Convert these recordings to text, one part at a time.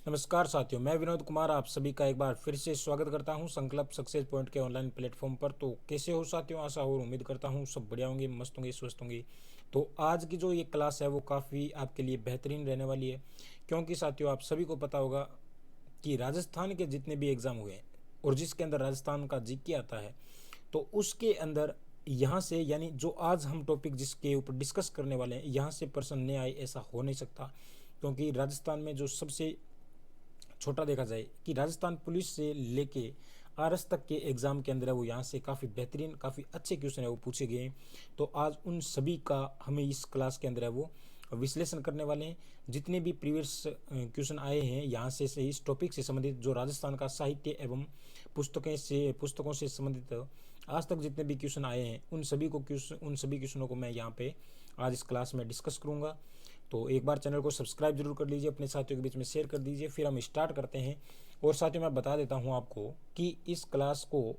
नमस्कार साथियों, मैं विनोद कुमार आप सभी का एक बार फिर से स्वागत करता हूं संकल्प सक्सेस पॉइंट के ऑनलाइन प्लेटफॉर्म पर। तो कैसे हो साथियों? आशा और उम्मीद करता हूं सब बढ़िया होंगे, मस्त होंगे, स्वस्थ होंगे। तो आज की जो ये क्लास है वो काफ़ी आपके लिए बेहतरीन रहने वाली है, क्योंकि साथियों आप सभी को पता होगा कि राजस्थान के जितने भी एग्ज़ाम हुए हैं और जिसके अंदर राजस्थान का जीके आता है, तो उसके अंदर यहाँ से यानी जो आज हम टॉपिक जिसके ऊपर डिस्कस करने वाले हैं यहाँ से प्रश्न नहीं आए ऐसा हो नहीं सकता। क्योंकि राजस्थान में जो सबसे छोटा देखा जाए कि राजस्थान पुलिस से लेके आरएस तक के एग्ज़ाम के अंदर है वो यहाँ से काफ़ी बेहतरीन काफ़ी अच्छे क्वेश्चन है वो पूछे गए हैं। तो आज उन सभी का हमें इस क्लास के अंदर है वो विश्लेषण करने वाले हैं। जितने भी प्रीवियस क्वेश्चन आए हैं यहाँ से इस टॉपिक से संबंधित जो राजस्थान का साहित्य एवं पुस्तकों से संबंधित आज तक जितने भी क्वेश्चन आए हैं उन सभी क्वेश्चनों को मैं यहाँ पे आज इस क्लास में डिस्कस करूँगा। तो एक बार चैनल को सब्सक्राइब जरूर कर लीजिए, अपने साथियों के बीच में शेयर कर दीजिए। फिर हम स्टार्ट करते हैं। और साथियों मैं बता देता हूँ आपको कि इस क्लास को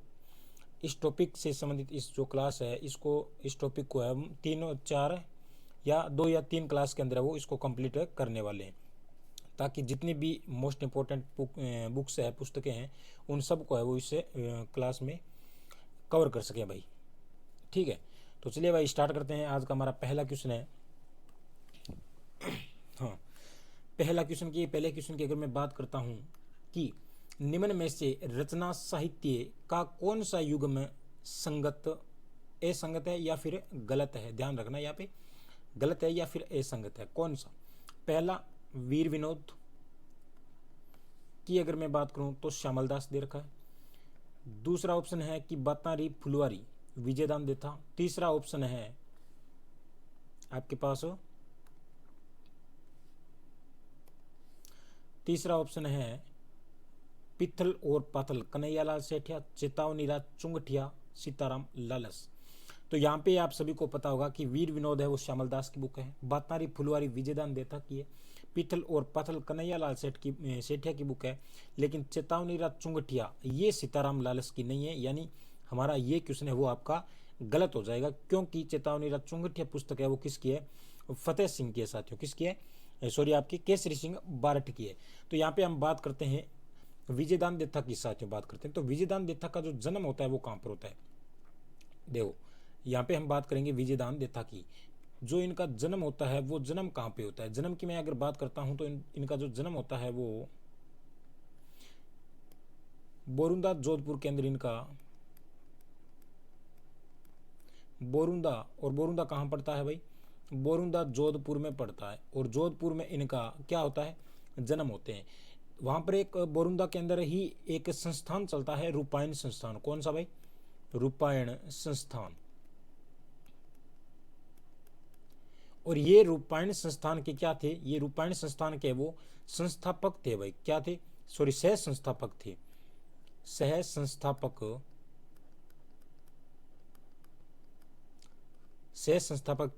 इस टॉपिक से संबंधित इस जो क्लास है इस टॉपिक को हम 3-4 या 2 या 3 क्लास के अंदर वो इसको कंप्लीट करने वाले हैं, ताकि जितनी भी मोस्ट इम्पोर्टेंट बुक्स है पुस्तकें हैं उन सब को है वो इस क्लास में कवर कर सकें भाई। ठीक है, तो चलिए भाई स्टार्ट करते हैं। आज का हमारा पहला क्वेश्चन है। हाँ, पहले क्वेश्चन की अगर मैं बात करता हूँ कि निम्न में से रचना साहित्य का कौन सा युग्म संगत असंगत है या फिर गलत है? ध्यान रखना यहाँ पे गलत है या फिर असंगत है, कौन सा? पहला वीर विनोद की अगर मैं बात करूं तो श्यामल दास दे रखा है। दूसरा ऑप्शन है कि बातारी फुलवारी विजयदान देथा। तीसरा ऑप्शन है आपके पास पित्थल और पाथल कन्हैयालाल सेठिया, चेतावनी राज चुंगठिया, सीताराम लालस। तो यहाँ पे आप सभी को पता होगा कि वीर विनोद है वो श्यामल दास की बुक है, बातारी फुलवारी विजयदान देथा की है, पित्थल और पाथल कन्हैयालाल सेठिया की बुक है, लेकिन चेतावनी राज चुंगठिया ये सीताराम लालस की नहीं है। यानी हमारा ये क्वेश्चन है वो आपका गलत हो जाएगा, क्योंकि चेतावनी राज चुंगठिया पुस्तक है वो किसकी है? फतेह सिंह की है साथियों। किसकी है? सॉरी, आपकी केसरी सिंह बारठ की है। तो यहाँ पे हम बात करते हैं विजयदान देथा की साथियों बात करते हैं। तो विजयदान देथा का जो जन्म होता है वो कहाँ पर होता है? देखो यहाँ पे हम बात करेंगे विजयदान देथा की। जो इनका जन्म होता है वो जन्म कहाँ पे होता है? जन्म की मैं अगर बात करता हूँ तो इनका जो जन्म होता है वो बोरुंदा जोधपुर के अंदर इनका बोरुंदा, और बोरुंदा कहाँ पड़ता है भाई? बोरुंदा जोधपुर में पड़ता है, और जोधपुर में इनका क्या होता है? जन्म होते हैं। वहाँ पर एक बोरुंदा के अंदर ही एक संस्थान चलता है, रूपायण संस्थान। कौन सा भाई? रूपायण संस्थान। और ये रूपायण संस्थान के क्या थे? ये रूपायण संस्थान के वो संस्थापक थे भाई। क्या थे? सॉरी, सह संस्थापक थे। सह संस्थापक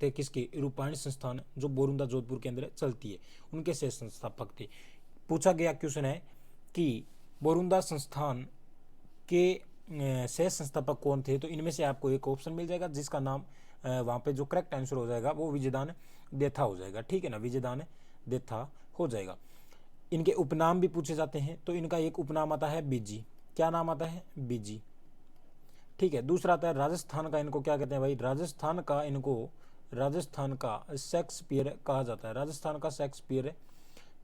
थे किसके? रूपायण संस्थान जो बोरुंदा जोधपुर के अंदर चलती है, उनके सह संस्थापक थे। पूछा गया क्वेश्चन है कि बोरुंदा संस्थान के सह संस्थापक कौन थे? तो इनमें से आपको एक ऑप्शन मिल जाएगा जिसका नाम वहाँ पे जो करेक्ट आंसर हो जाएगा वो विजयदान देथा हो जाएगा। ठीक है ना, विजयदान देथा हो जाएगा। इनके उपनाम भी पूछे जाते हैं, तो इनका एक उपनाम आता है बीजी। क्या नाम आता है? बीजी। ठीक है, दूसरा आता है राजस्थान का इनको क्या कहते हैं भाई? राजस्थान का शेक्सपियर कहा जाता है। राजस्थान का शेक्सपियर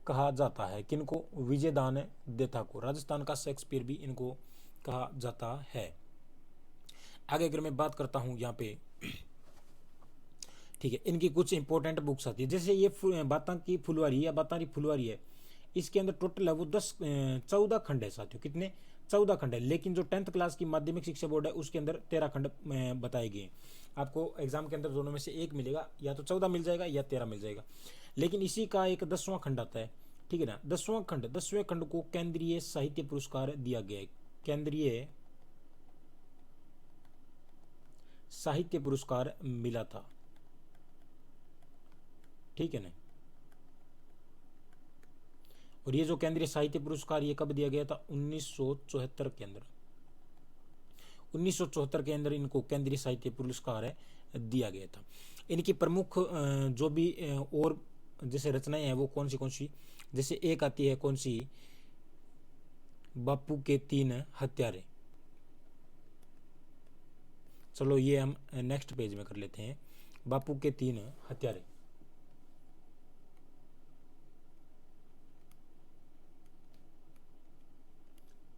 कहा जाता है किनको? विजयदान देथा को। राजस्थान का शेक्सपियर भी इनको कहा जाता है। आगे अगर मैं बात करता हूं यहाँ पे, ठीक है, इनकी कुछ इंपॉर्टेंट बुक्स आती है। जैसे ये बाता की फुलवारी या बातारी फुलवारी है, इसके अंदर टोटल है वो 14 खंड है साथियों। कितने? 14 खंड है। लेकिन जो 10th क्लास की माध्यमिक शिक्षा बोर्ड है उसके अंदर 13 खंड बताए गए। आपको एग्जाम के अंदर दोनों में से एक मिलेगा, या तो 14 मिल जाएगा या 13 मिल जाएगा। लेकिन इसी का एक 10वां खंड आता है, ठीक है ना। 10वें खंड को केंद्रीय साहित्य पुरस्कार दिया गया है। केंद्रीय साहित्य पुरस्कार मिला था, ठीक है ना। और ये जो केंद्रीय साहित्य पुरस्कार ये कब दिया गया था? 1974 के अंदर। 1974 के अंदर इनको केंद्रीय साहित्य पुरस्कार दिया गया था। इनकी प्रमुख जो भी और जैसे रचनाएं हैं वो कौन सी, जैसे एक आती है कौन सी, बापू के 3 हत्यारे। चलो ये हम नेक्स्ट पेज में कर लेते हैं, बापू के 3 हत्यारे।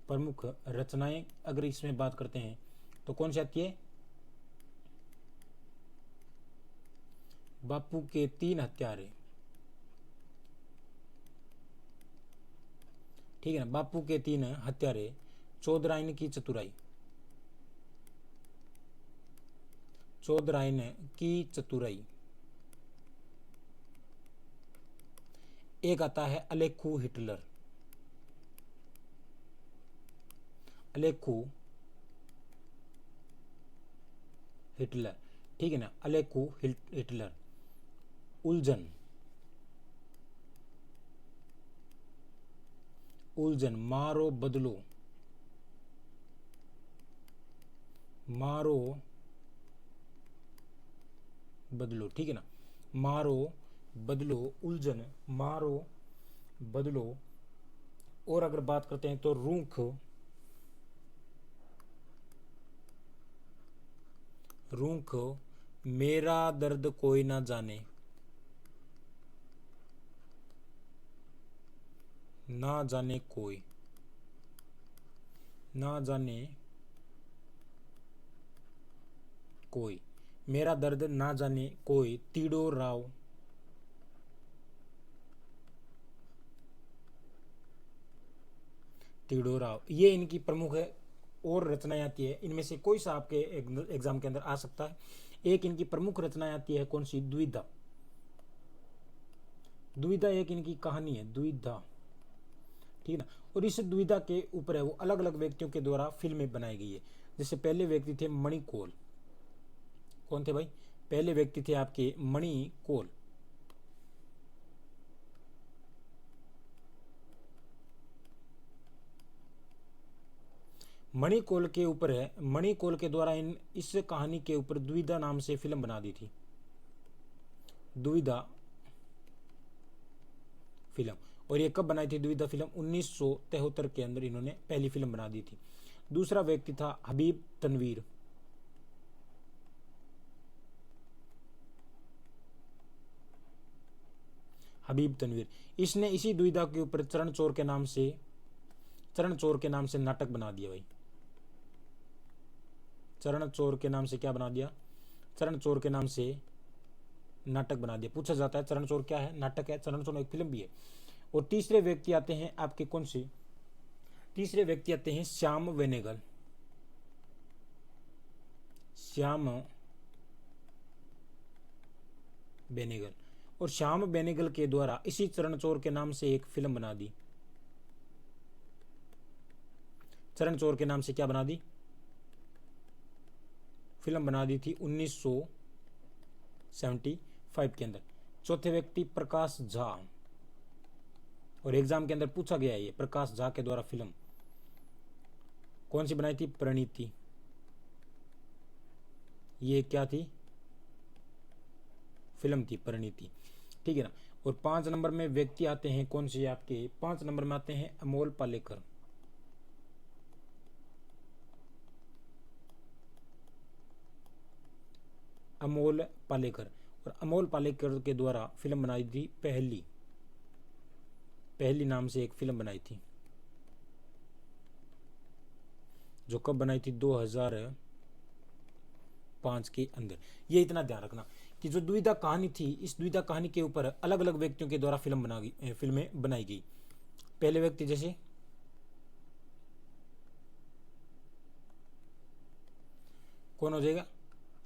प्रमुख रचनाएं अगर इसमें बात करते हैं तो कौन सी आती है, बापू के 3 हत्यारे, ठीक है ना। बापू के 3 हत्यारे, चौधराइन की चतुराई, चौधराइन की चतुराई। एक आता है अलेखू हिटलर, अलेखू हिटलर, ठीक है ना, अलेखू हिटलर। उलझन, उलझन, मारो बदलो, मारो बदलो, ठीक है ना, मारो बदलो, उलझन, मारो बदलो। और अगर बात करते हैं तो रूख, रूख, मेरा दर्द कोई ना जाने, ना जाने कोई, ना जाने कोई, मेरा दर्द ना जाने कोई। तीड़ो राव, तीड़ो राव, ये इनकी प्रमुख है और रचनाएं आती है। इनमें से कोई सा आपके एग्जाम के अंदर आ सकता है। एक इनकी प्रमुख रचनाएं आती है कौन सी, द्विधा, द्विधा एक इनकी कहानी है, द्विधा, ठीक है ना। और इस द्विधा के ऊपर है वो अलग अलग व्यक्तियों के द्वारा फिल्में बनाई गई है। जैसे पहले व्यक्ति थे मणिकोल, कौन थे भाई, पहले व्यक्ति थे आपके मणिकोल। मणिकोल के ऊपर है, मणिकोल के द्वारा इस कहानी के ऊपर द्विधा नाम से फिल्म बना दी थी, द्विधा फिल्म। और ये कब बनाई थी द्विधा फिल्म, 1973 के अंदर इन्होंने पहली फिल्म बना दी थी। दूसरा व्यक्ति था हबीब तनवीर, हबीब तनवीर। इसने इसी द्विधा के ऊपर चरण चोर के नाम से, चरण चोर के नाम से नाटक बना दिया भाई, चरण चोर के नाम से क्या बना दिया, चरण चोर के नाम से नाटक बना दिया। पूछा जाता है चरण चोर क्या है, नाटक है, चरण चोर एक फिल्म भी है। और तीसरे व्यक्ति आते हैं आपके कौन से, तीसरे व्यक्ति आते हैं श्याम बेनेगल, श्याम बेनेगल। और श्याम बेनेगल के द्वारा इसी चरण चोर के नाम से एक फिल्म बना दी, चरण चोर के नाम से क्या बना दी, फिल्म बना दी थी 1975 के अंदर। चौथे व्यक्ति प्रकाश झा, और एग्जाम के अंदर पूछा गया है ये, प्रकाश झा के द्वारा फिल्म कौन सी बनाई थी, परिणीति। ये क्या थी, फिल्म थी परिणीति, ठीक है ना। और 5 नंबर में व्यक्ति आते हैं कौन से आपके, 5 नंबर में आते हैं अमोल पालेकर, अमोल पालेकर। और अमोल पालेकर के द्वारा फिल्म बनाई थी पहली, पहली नाम से एक फिल्म बनाई थी, जो कब बनाई थी, 2005 के अंदर। ये इतना ध्यान रखना कि जो द्विधा कहानी थी, इस द्विधा कहानी के ऊपर अलग अलग व्यक्तियों के द्वारा फिल्में बनाई गई। पहले व्यक्ति जैसे कौन हो जाएगा,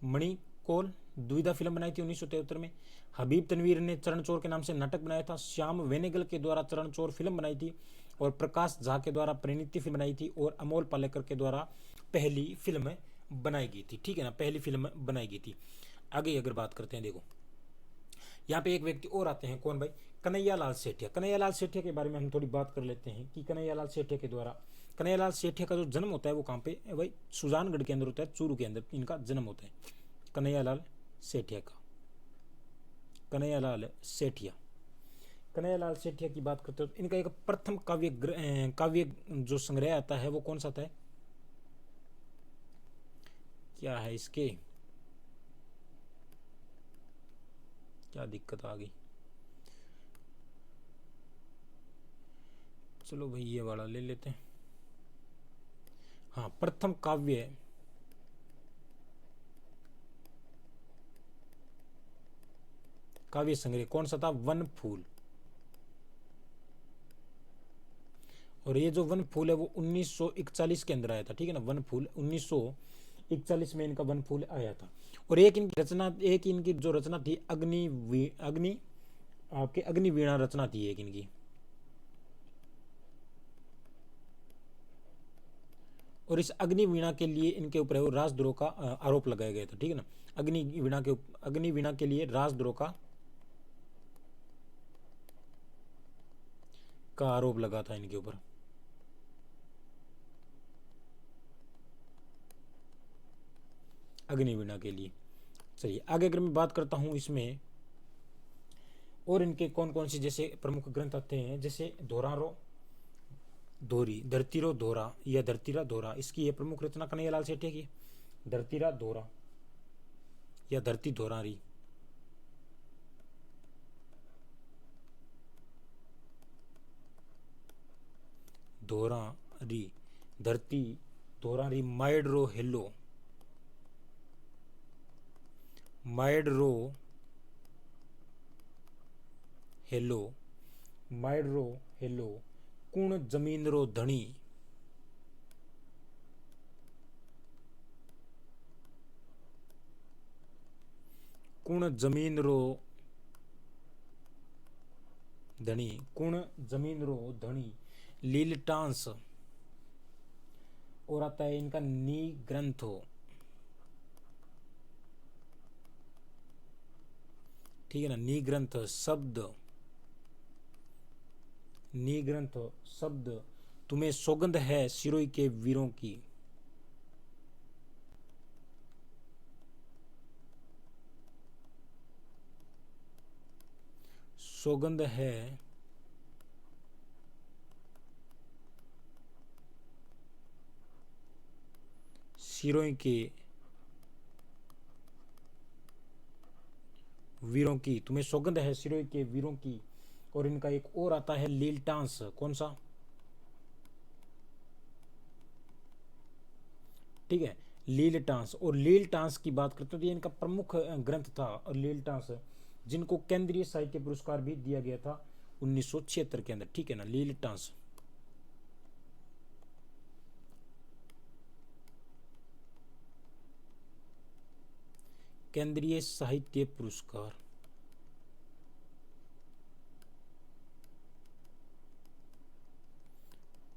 मणिकोल, द्विधा फिल्म बनाई थी 1973 में। हबीब तनवीर ने चरण चोर के नाम से नाटक बनाया था। श्याम वेनेगल के द्वारा चरण चोर फिल्म बनाई थी। और प्रकाश झा के द्वारा परिणीति फिल्म बनाई थी। और अमोल पालेकर के द्वारा पहली फिल्म बनाई गई थी, ठीक है ना, पहली फिल्म बनाई गई थी। आगे अगर बात करते हैं, देखो यहाँ पे एक व्यक्ति और आते हैं, कौन भाई, कन्हैयालाल सेठिया। कन्हैयालाल सेठिया के बारे में हम थोड़ी बात कर लेते हैं कि कन्हैयालाल सेठिया के द्वारा, कन्हैयालाल सेठिया का जो जन्म होता है वो कहाँ पे भाई, सुजानगढ़ के अंदर होता है, चूरू के अंदर इनका जन्म होता है कन्हैयालाल सेठिया का, कन्हैयालाल सेठिया। कन्हैयालाल सेठिया की बात करते हो तो इनका एक प्रथम काव्य जो संग्रह आता है वो कौन सा था? क्या है इसके, क्या दिक्कत आ गई? चलो भाई ये वाला ले लेते हैं। हाँ, प्रथम काव्य संग्रह कौन सा था? वन फूल। और ये जो वन फूल है वो 1941 के अंदर आया था, ठीक है ना। वन फूल 1941 में इनका वन फूल आया था। और एक इनकी जो रचना थी अग्नि आपके अग्नि वीणा रचना थी एक इनकी। और इस अग्नि वीणा के लिए इनके ऊपर वो राजद्रोह का आरोप लगाया गया था, ठीक है ना। अग्नि वीणा के लिए राजद्रोह का आरोप लगा था इनके ऊपर। अग्निवीणा के लिए। चलिए आगे अगर मैं बात करता हूं इसमें और इनके कौन कौन से जैसे प्रमुख ग्रंथ आते हैं, जैसे धोरारो धोरी, धरतीरो धोरा या धरतीरा धोरा, इसकी ये प्रमुख रचना कन्हैयालाल सेठिया की। धरतीरा धोरा या धरती धोरारी। धोरारी, धरती धोरारी, माइडरो हेलो, माइडरो हेलो, माइडरो हेलो, कुण जमीन रो धनी, कुण जमीन रो धनी, कुण जमीन रो धनी, लीलटांस। और आता है इनका नी ग्रंथो, ठीक है ना। नी ग्रंथ शब्द, नी ग्रंथ शब्द, तुम्हें सौगंध है सिरोही के वीरों की, सौगंध है सिरोही के वीरों की, तुम्हें सौगंध है सिरोही के वीरों की। और इनका एक और आता है लीलटांस, कौन सा? ठीक है, लीलटांस। और लीलटांस की बात करते हैं तो ये इनका प्रमुख ग्रंथ था। और लीलटांस जिनको केंद्रीय साहित्य पुरस्कार भी दिया गया था 1976 के अंदर, ठीक है ना। लीलटांस केंद्रीय साहित्य पुरस्कार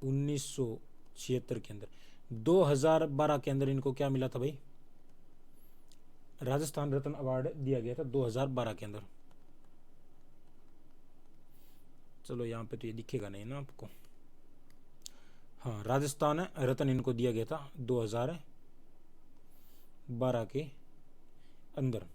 1976 के अंदर। 2012 के अंदर इनको क्या मिला था भाई? राजस्थान रत्न अवार्ड दिया गया था 2012 के अंदर। चलो यहाँ पे तो ये दिखेगा नहीं ना आपको। हाँ, राजस्थान रत्न इनको दिया गया था 2012 के अंदर।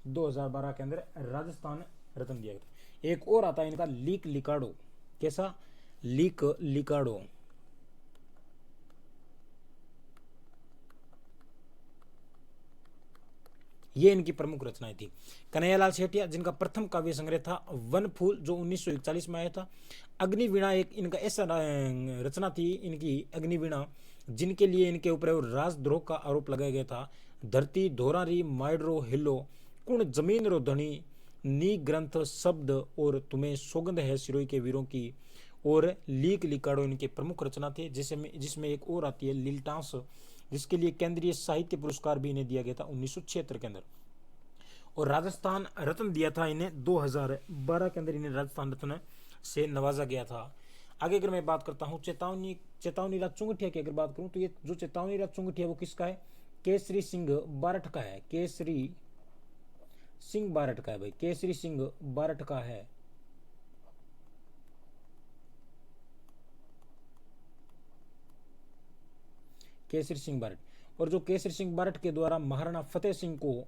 दो हजार बारह के अंदर राजस्थान रत्न दिया गया था। एक और आता है इनका लीक लिकाडो, कैसा? लीक लिकाडो। ये इनकी प्रमुख रचनाएं थी। कन्हैयालाल सेठिया जिनका प्रथम काव्य संग्रह था वन फूल जो 1941 में आया था। अग्निवीणा एक इनका ऐसा रचना थी इनकी, अग्निवीणा, जिनके लिए इनके ऊपर राजद्रोह का आरोप लगाया गया था। धरती धोरारी, माइडरो हिलो, कुण जमीन रो धनी, नी ग्रंथ शब्द और तुम्हें सौगंध है सिरोही के वीरों की और लीक लिकाडो इनके प्रमुख रचना थे। जिसमें एक और आती है लीलटांस, जिसके लिए केंद्रीय साहित्य पुरस्कार भी इन्हें दिया गया था 1976 के अंदर। और राजस्थान रत्न दिया था इन्हें 2012 के अंदर, इन्हें राजस्थान रत्न से नवाजा गया था। आगे अगर मैं बात करता हूँ चेतावनी राज चुंगठिया की अगर बात करूँ तो ये जो चेतावनी राज चुंगठिया वो किसका है? केसरी सिंह बारठ का है। केसरी सिंह बारठ का है भाई, केसरी सिंह बारठ का है। केसरी सिंह बारट, और जो केसरी सिंह बारट के द्वारा महाराणा फतेह सिंह को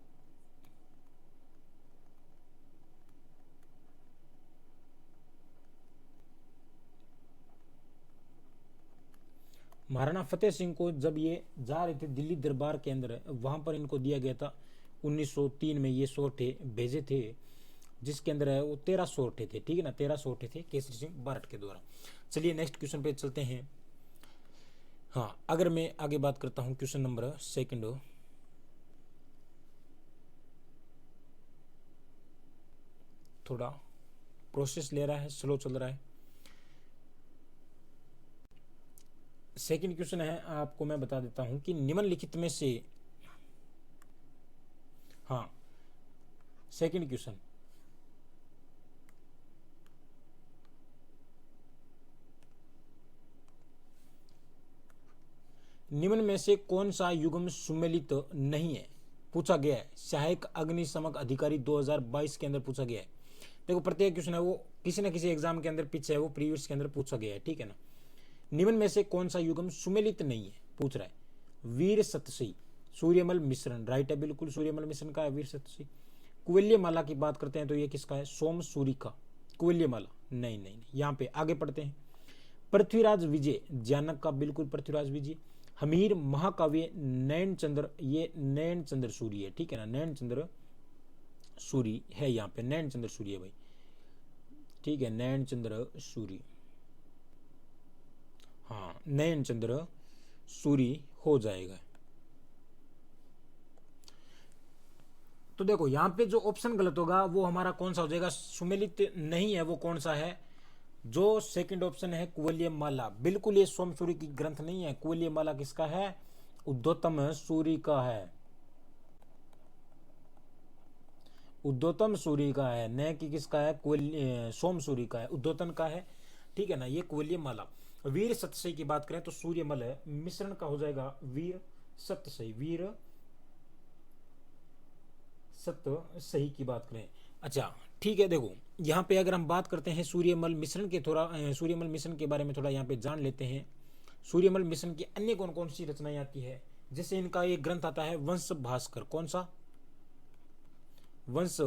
महाराणा फतेह सिंह को जब ये जा रहे थे दिल्ली दरबार के अंदर, वहां पर इनको दिया गया था 1903 में ये सोरठे भेजे थे, जिसके अंदर है वो 13 सोरठे थे, ठीक है ना, 13 सोरठे थे केसरी सिंह बारट के द्वारा। चलिए नेक्स्ट क्वेश्चन पे चलते हैं। हाँ, अगर मैं आगे बात करता हूं क्वेश्चन नंबर सेकंड, थोड़ा प्रोसेस ले रहा है, स्लो चल रहा है। सेकंड क्वेश्चन है, आपको मैं बता देता हूं कि निम्नलिखित में से, हाँ सेकंड क्वेश्चन, निम्न में से कौन सा युग्म सुमेलित नहीं है, पूछा गया है। सहायक अग्निशमक अधिकारी 2022 के अंदर पूछा गया है। देखो प्रत्येक क्वेश्चन है वो किसी न किसी एग्जाम के अंदर पीछे है, वो प्रीवियस के अंदर पूछा गया है, ठीक है ना। निम्न में से कौन सा युग्म सुमेलित नहीं है पूछ रहा है। वीर सतसी, सूर्यमल मिश्रण, राइट है बिल्कुल, सूर्यमल मिश्रण का है वीर सतसी। कुवल्य माला की बात करते हैं तो ये किसका है, सोम सूरी का। कुवल्य माला नहीं नहीं, यहाँ पे आगे पढ़ते हैं। पृथ्वीराज विजय, जानक का, बिल्कुल पृथ्वीराज विजय। हमीर महाकाव्य नयन चंद्र, ये नयन चंद्र सूरी है, ठीक है ना, नयन चंद्र सूरी है, यहाँ पे नयन चंद्र सूरी है भाई, ठीक है, नयन चंद्र सूरी, हाँ नयन चंद्र सूरी हो जाएगा। तो देखो यहां पे जो ऑप्शन गलत होगा वो हमारा कौन सा हो जाएगा, सुमेलित नहीं है, वो कौन सा है, जो सेकंड ऑप्शन है कुवल्य माला। बिल्कुल ये सोम सूरी की ग्रंथ नहीं है, कुवल्य माला किसका है, उद्धोतम सूरी का है, उद्धोतम सूरी का है, न कि किसका है, कुवल्य सोम सूरी का है, उद्धोतन का है, ठीक है ना, ये कुवल्य माला। वीर सतसई की बात करें तो सूर्यमल है, मिश्रण का हो जाएगा वीर सतसई, वीर सत्य सही की बात करें। अच्छा ठीक है, देखो यहाँ पे अगर हम बात करते हैं सूर्यमल मिश्रण के, थोड़ा सूर्यमल मिश्रण के बारे में थोड़ा यहाँ पे जान लेते हैं। सूर्यमल मिश्रण की अन्य कौन कौन सी रचनाएं आती है, जैसे इनका एक ग्रंथ आता है वंश भास्कर, कौन सा, वंश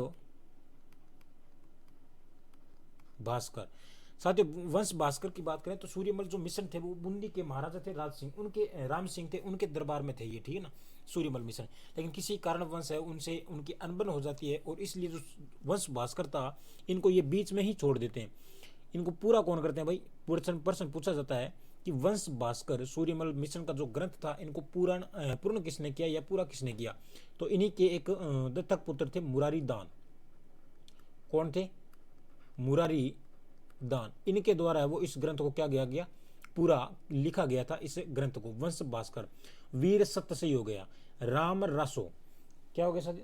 भास्कर। साथियों वंश भास्कर की बात करें तो सूर्यमल जो मिश्रण थे वो बूंदी के महाराजा थे राज सिंह, उनके राम सिंह थे, उनके दरबार में थे ये, ठीक है ना, सूर्यमल मिश्रण। लेकिन किसी कारणवश है उनसे उनकी अनबन हो जाती है, और इसलिए जो वंश भास्कर था इनको ये बीच में ही छोड़ देते हैं। इनको पूरा कौन करते हैं भाई, प्रश्न पूछा जाता है कि वंश भास्कर सूर्यमल मिश्रण का जो ग्रंथ था इनको पूर्ण किसने किया या पूरा किसने किया, तो इन्हीं के एक दत्तक पुत्र थे मुरारी दान। कौन थे, मुरारी दान, इनके द्वारा है वो इस ग्रंथ को क्या गया पूरा लिखा गया था इस ग्रंथ को, वंश भास्कर। वीर सत्यसई हो गया, राम रासो, क्या हो गया सर,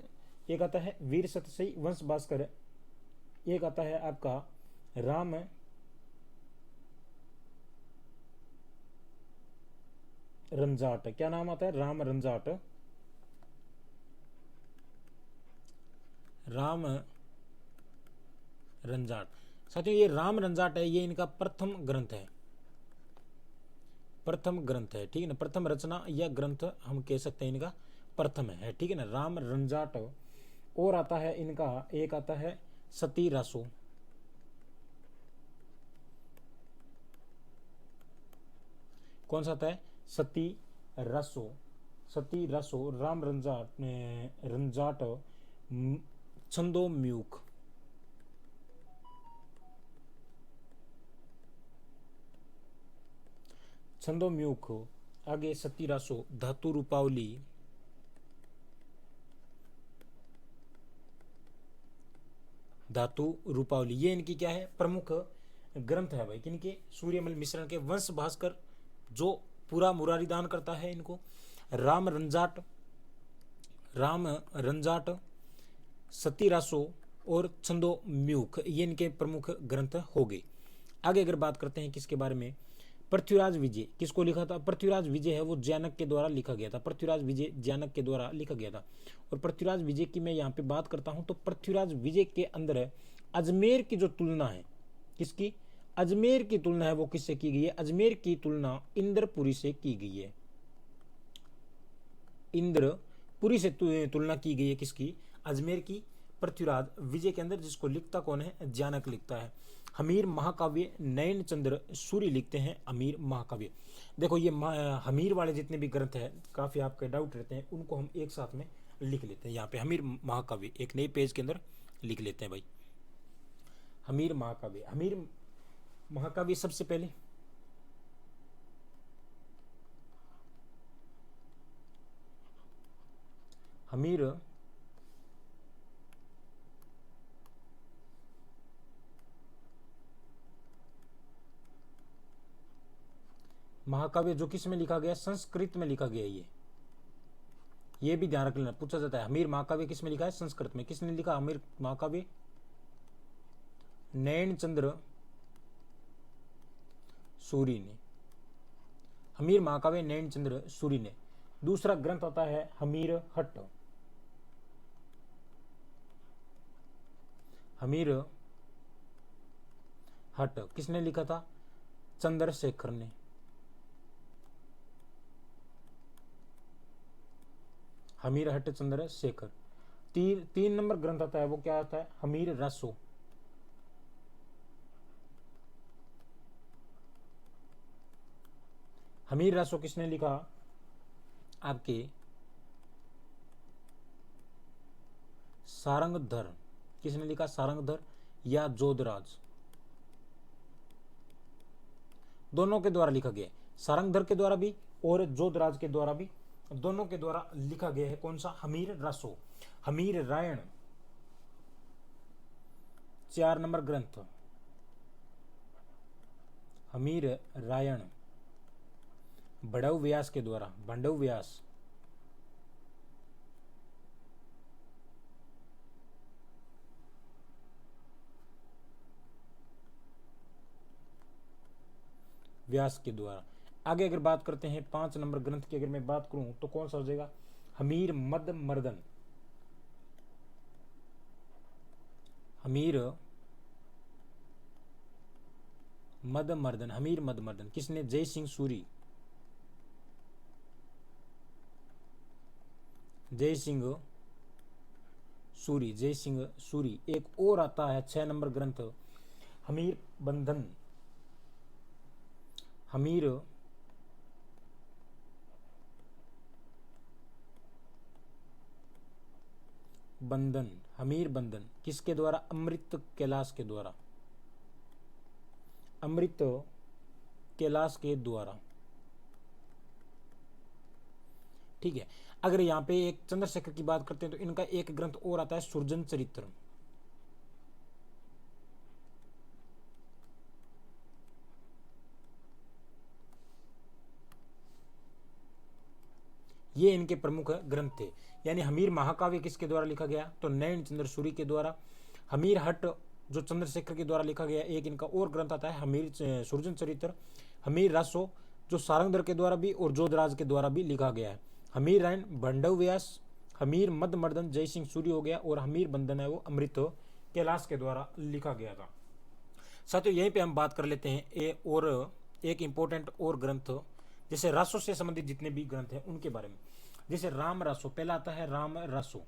एक आता है वीर सत्यसई वंश भास्कर, एक आता है आपका राम रंजाट, क्या नाम आता है, राम रंजाट, राम रंजाट। साथियों ये राम रंजाट है, ये इनका प्रथम ग्रंथ है, प्रथम ग्रंथ है, ठीक है ना, प्रथम रचना या ग्रंथ हम कह सकते हैं इनका प्रथम है, ठीक है ना, राम रंजाट। और आता है इनका एक आता है सती रासो, कौन सा आता है, सती रसो, सती रसो, राम रंजाट, रंजाट छंदोम्यूख, छंदोम्यूख, आगे सती रासो, धातु रूपावली, धातु रूपावली, ये इनकी क्या है, प्रमुख ग्रंथ है भाई, किनके, सूर्यमल मिश्रण के। वंश भास्कर जो पूरा मुरारी दान करता है इनको, राम रंजाट, राम रंजाट, सती रासो और छंदोम्यूख, ये इनके प्रमुख ग्रंथ हो गए। आगे अगर बात करते हैं किसके बारे में, पृथ्वीराज विजय, किसको लिखा था, पृथ्वीराज विजय है वो जैनक के द्वारा लिखा गया था, पृथ्वीराज विजय जैनक के द्वारा लिखा गया था। और पृथ्वीराज विजय की मैं यहाँ पे बात करता हूँ तो पृथ्वीराज विजय के अंदर है अजमेर की जो तुलना है, किसकी, अजमेर की तुलना है वो किससे की गई है, अजमेर की तुलना इंद्रपुरी से की गई है, इंद्रपुरी से तुलना की गई है किसकी? अजमेर की पृथ्वीराज विजय के अंदर, जिसको लिखता कौन है? जानक लिखता है। हमीर महाकाव्य नयन चंद्र सूरी लिखते हैं हमीर महाकाव्य। देखो ये हमीर वाले जितने भी ग्रंथ हैं, काफी आपके डाउट रहते हैं, उनको हम एक साथ में लिख लेते हैं। यहाँ पे हमीर महाकाव्य एक नए पेज के अंदर लिख लेते हैं भाई। हमीर महाकाव्य, हमीर महाकाव्य सबसे पहले हमीर महाकाव्य जो किस में लिखा गया? संस्कृत में लिखा गया। ये भी ध्यान रख लेना, पूछा जाता है हमीर महाकाव्य किस में लिखा है? संस्कृत में। किसने लिखा हमीर महाकाव्य? नयन चंद्र सूरी ने। हमीर महाकाव्य नयन चंद्र सूरी ने। दूसरा ग्रंथ आता है हमीर हट्ट। हमीर हट्ट किसने लिखा था? चंद्रशेखर ने। हमीर हट्ट चंद्रशेखर। तीन नंबर ग्रंथ आता है, वो क्या आता है? हमीर रसो। हमीर रसो किसने लिखा? आपके सारंगधर। किसने लिखा? सारंगधर या जोधराज, दोनों के द्वारा लिखा गया। सारंगधर के द्वारा भी और जोधराज के द्वारा भी, दोनों के द्वारा लिखा गया है। कौन सा? हमीर रसो। हमीर रायण 4 नंबर ग्रंथ। हमीर रायण बड़व व्यास के द्वारा, बंडव व्यास। व्यास के द्वारा। आगे अगर बात करते हैं 5 नंबर ग्रंथ की, अगर मैं बात करूं तो कौन सा हो जाएगा? हमीर मद मर्दन। हमीर मद मर्दन, हमीर मद मर्दन किसने? जय सिंह सूरी। जय सिंह सूरी, जय सिंह सूरी। एक और आता है 6 नंबर ग्रंथ हमीर बंधन। हमीर बंधन, हमीर बंधन किसके द्वारा? अमृत कैलाश के द्वारा। अमृत कैलाश के द्वारा। ठीक है। अगर यहां पे एक चंद्रशेखर की बात करते हैं तो इनका एक ग्रंथ और आता है सुरजन चरित्र। ये इनके प्रमुख ग्रंथ थे। यानी हमीर महाकाव्य किसके द्वारा लिखा गया? तो नयन चंद्र सूरी के द्वारा। हमीर हट्ट जो चंद्रशेखर के द्वारा लिखा गया, एक इनका और ग्रंथ आता है हमीर सुरजन चरित्र। हमीर रासो जो सारंगधर के द्वारा भी और जोधराज के द्वारा भी लिखा गया है। हमीर रायन बंडव व्यास। हमीर मद मर्दन जय सिंह सूरी हो गया, और हमीर बंधन है वो अमृत कैलाश के द्वारा लिखा गया था। साथियों यहीं पे हम बात कर लेते हैं और एक इंपॉर्टेंट और ग्रंथ, जैसे रासो से संबंधित जितने भी ग्रंथ हैं उनके बारे में। जैसे राम रासो, पहला आता है राम रासो।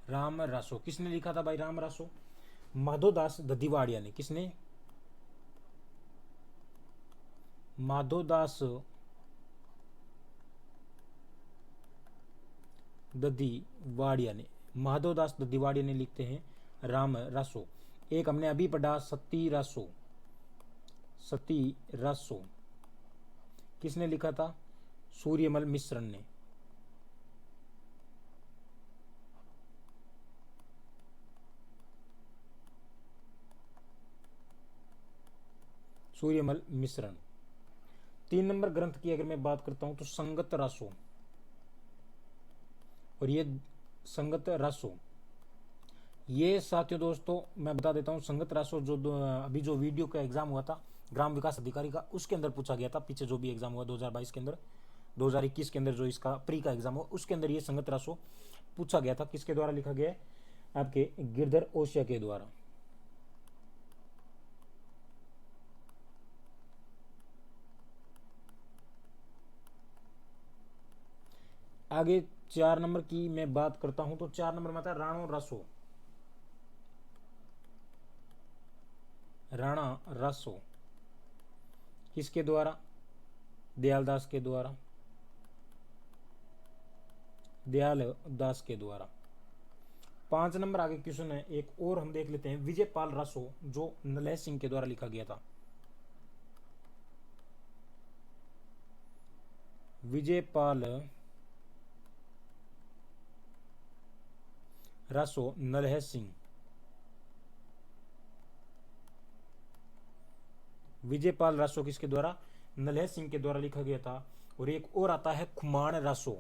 राम रासो किसने लिखा था भाई? राम रासो माधोदास दधिवाड़िया ने। किसने? माधोदास दधिवाड़िया ने। माधोदास दधिवाड़िया ने लिखते हैं राम रासो। एक हमने अभी पढ़ा सती रासो। सती रासो किसने लिखा था? सूर्यमल मिश्रण ने। सूर्यमल मिश्रण। 3 नंबर ग्रंथ की अगर मैं बात करता हूं तो संगत रासो, और ये संगत रासो, ये साथियों दोस्तों मैं बता देता हूं, संगत रासो जो अभी जो वीडियो का एग्जाम हुआ था ग्राम विकास अधिकारी का, उसके अंदर पूछा गया था। पीछे जो भी एग्जाम हुआ 2022 के अंदर, 2021 के अंदर जो इसका प्री का एग्जाम हुआ, उसके अंदर ये संगत रासो पूछा गया था। किसके द्वारा लिखा गया है? आपके गिरधर ओसिया के द्वारा। आगे 4 नंबर की मैं बात करता हूं तो 4 नंबर में आता है राणो रसो। राणा रसो किसके द्वारा? दयालदास के द्वारा। दयालदास के द्वारा। 5 नंबर आगे क्वेश्चन है एक और हम देख लेते हैं, विजयपाल रसो जो नलय सिंह के द्वारा लिखा गया था। विजयपाल रसो नलह सिंह। विजयपाल रासो किसके द्वारा? नलह सिंह के द्वारा लिखा गया था। और एक और आता है खुमान रासो।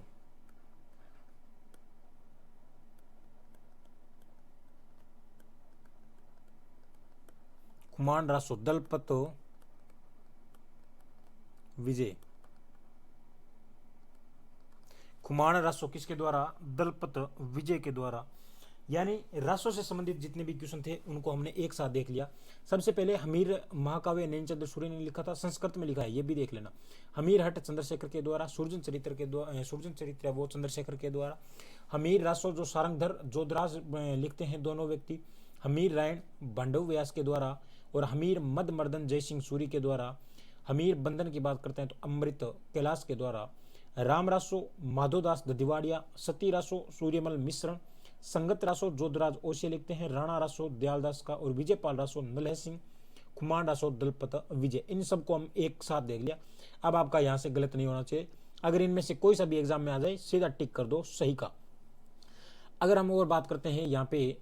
खुमान रासो दलपत विजय। खुमान रासो किसके द्वारा? दलपत विजय के द्वारा। यानी रासो से संबंधित जितने भी क्वेश्चन थे उनको हमने एक साथ देख लिया। सबसे पहले हमीर महाकाव्य नैनचंद्र सूर्य ने लिखा था, संस्कृत में लिखा है, ये भी देख लेना। हमीर हट चंद्रशेखर के द्वारा। सूर्जन चरित्र के द्वारा, सूर्जन चरित्र है वो चंद्रशेखर के द्वारा। हमीर रासो जो सारंगधर जोधराज लिखते हैं दोनों व्यक्ति। हमीर रायण बांडव व्यास के द्वारा। और हमीर मदमर्दन जयसिंह सूरी के द्वारा। हमीर बंधन की बात करते हैं तो अमृत कैलाश के द्वारा। राम रासो माधोदास ददिवाड़िया। सती रासो सूर्यमल मिश्रण। संगत रासो जोधराज ओशे लिखते हैं। राणा रासो दयालदास का। और विजयपाल रासो नलह सिंह। खुमान रासो दलपत विजय। इन सबको हम एक साथ देख लिया। अब आपका यहां से गलत नहीं होना चाहिए। अगर इनमें से कोई सा भी एग्जाम में आ जाए सीधा टिक कर दो सही का। अगर हम और बात करते हैं यहाँ पे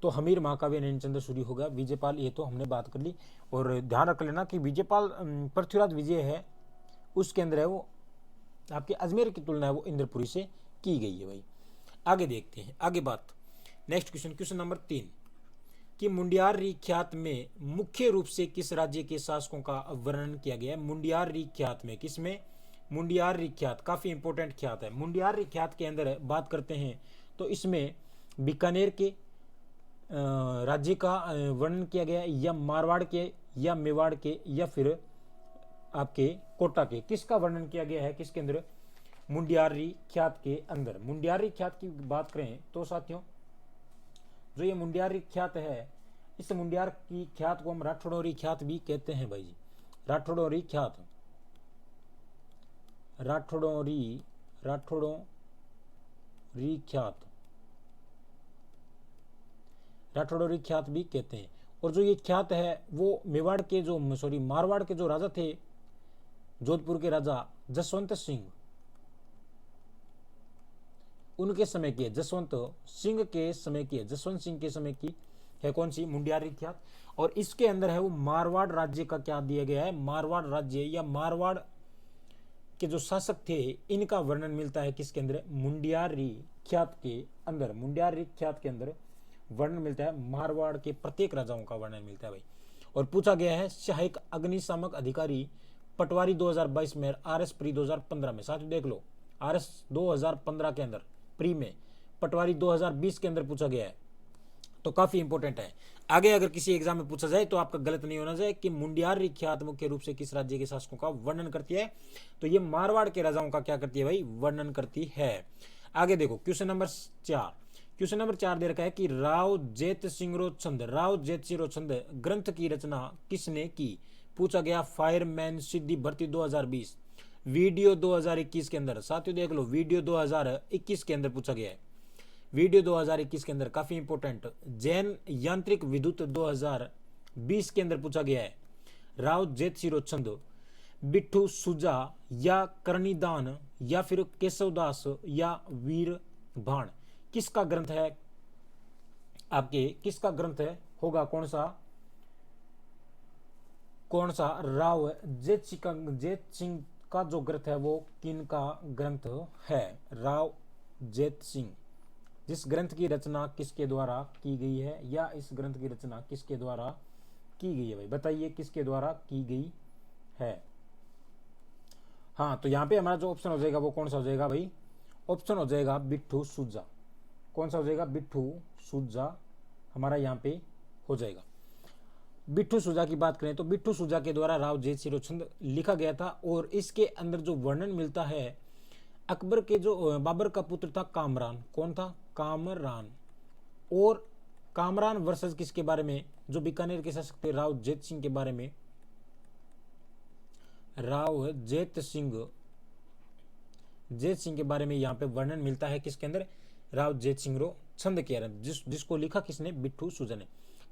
तो हमीर महाकाव्य नैनचंद्र सूरी होगा। विजयपाल ये तो हमने बात कर ली। और ध्यान रख लेना कि विजयपाल पृथ्वीराज विजय है उसके अंदर है वो आपके अजमेर की तुलना है वो इंद्रपुरी से की गई है भाई। आगे देखते हैं आगे बात। नेक्स्ट क्वेश्चन, क्वेश्चन नंबर 3 कि मुंडियारी ख्यात में मुख्य रूप से किस राज्य के शासकों का वर्णन किया गया है? मुंडियारी ख्यात में किसमें? मुंडियारी ख्यात काफी इंपॉर्टेंट ख्यात है। मुंडियारी ख्यात के अंदर बात करते हैं तो इसमें बीकानेर के राज्य का वर्णन किया गया है, या मारवाड़ के, या मेवाड़ के, या फिर आपके कोटा के, किसका वर्णन किया गया है किसके अंदर? मुंडियारी ख्यात के अंदर। मुंडियारी ख्यात की बात करें तो साथियों जो ये मुंडियारी ख्यात है इस मुंडियार की ख्यात को हम राठौड़ोरी ख्यात भी कहते हैं भाई जी। राठौड़ोरी ख्यात, राठौड़ोरी ख्यात, राठौड़ोरी ख्यात भी कहते हैं। और जो ये ख्यात है वो मेवाड़ के जो मारवाड़ के जो राजा थे, जोधपुर के राजा जसवंत सिंह, उनके समय की है। जसवंत सिंह के समय की है। जसवंत सिंह के समय की है कौन सी? मुंडियारी ख्यात। और इसके अंदर है वो मारवाड़ राज्य का क्या दिया गया है? मारवाड़ राज्य या मारवाड़ के जो शासक थे इनका वर्णन मिलता है किसके अंदर? मुंडियारी ख्यात के अंदर। मुंडियारी ख्यात के अंदर वर्णन मिलता है, मारवाड़ के प्रत्येक राजाओं का वर्णन मिलता है भाई। और पूछा गया है सहायक अग्निशामक अधिकारी पटवारी 2022 में, आरएस प्री 2015 में। साथ देख लो आरएस 2015 के अंदर प्री में, पटवारी 2020 के अंदर पूछा गया है तो काफी इंपॉर्टेंट है। आगे अगर किसी एग्जाम में पूछा जाए तो आपका गलत नहीं होना चाहिए कि मुंडियारी ख्यात मुख्य रूप से किस राज्य के शासकों का वर्णन करती है? तो ये मारवाड़ के राजाओं का क्या करती है भाई? वर्णन करती है। आगे देखो क्वेश्चन नंबर 4। क्वेश्चन नंबर 4 दे रखा है कि राव जेत सिंह छंद, राव जेत सिंह छंद ग्रंथ की रचना किसने की? पूछा गया फायरमैन सिद्धि भर्ती 2020 वीडियो 2021 के अंदर। साथियों देख लो वीडियो 2021 के अंदर पूछा गया है। वीडियो 2021 के अंदर काफी इंपॉर्टेंट। जैन यांत्रिक विद्युत 2020 के अंदर पूछा गया है। राव जेत सिंह छंद, बिट्ठू सुजा या करनीदान या फिर केशवदास या वीर भाण, किसका ग्रंथ है आपके? किसका ग्रंथ है होगा? कौन सा? राव जेत सिंह का जो ग्रंथ है वो किन का ग्रंथ है? राव जेत सिंह। जिस ग्रंथ की रचना किसके द्वारा की गई है, या इस ग्रंथ की रचना किसके द्वारा की गई है भाई? बताइए किसके द्वारा की गई है? हाँ तो यहां पे हमारा जो ऑप्शन हो जाएगा वो कौन सा हो जाएगा भाई? ऑप्शन हो जाएगा बिट्ठू सुजा। कौन सा हो जाएगा? बिट्ठू सुजा हमारा यहाँ पे हो जाएगा। बिट्ठू सुजा की बात करें तो बिट्ठू सुजा के द्वारा राव जेत सिंह छंद लिखा गया था। और इसके अंदर जो वर्णन मिलता है अकबर के जो बाबर का पुत्र था कामरान, कौन था? कामरान। और कामरान वर्सेस किसके बारे में? जो बीकानेर के शासक थे राव जेत सिंह के बारे में। राव जेत सिंह के बारे में यहाँ पे वर्णन मिलता है किसके अंदर? राव जेत सिंह रो छंद के अंदर, जिसको लिखा किसने? बिट्ठू सुजन ने।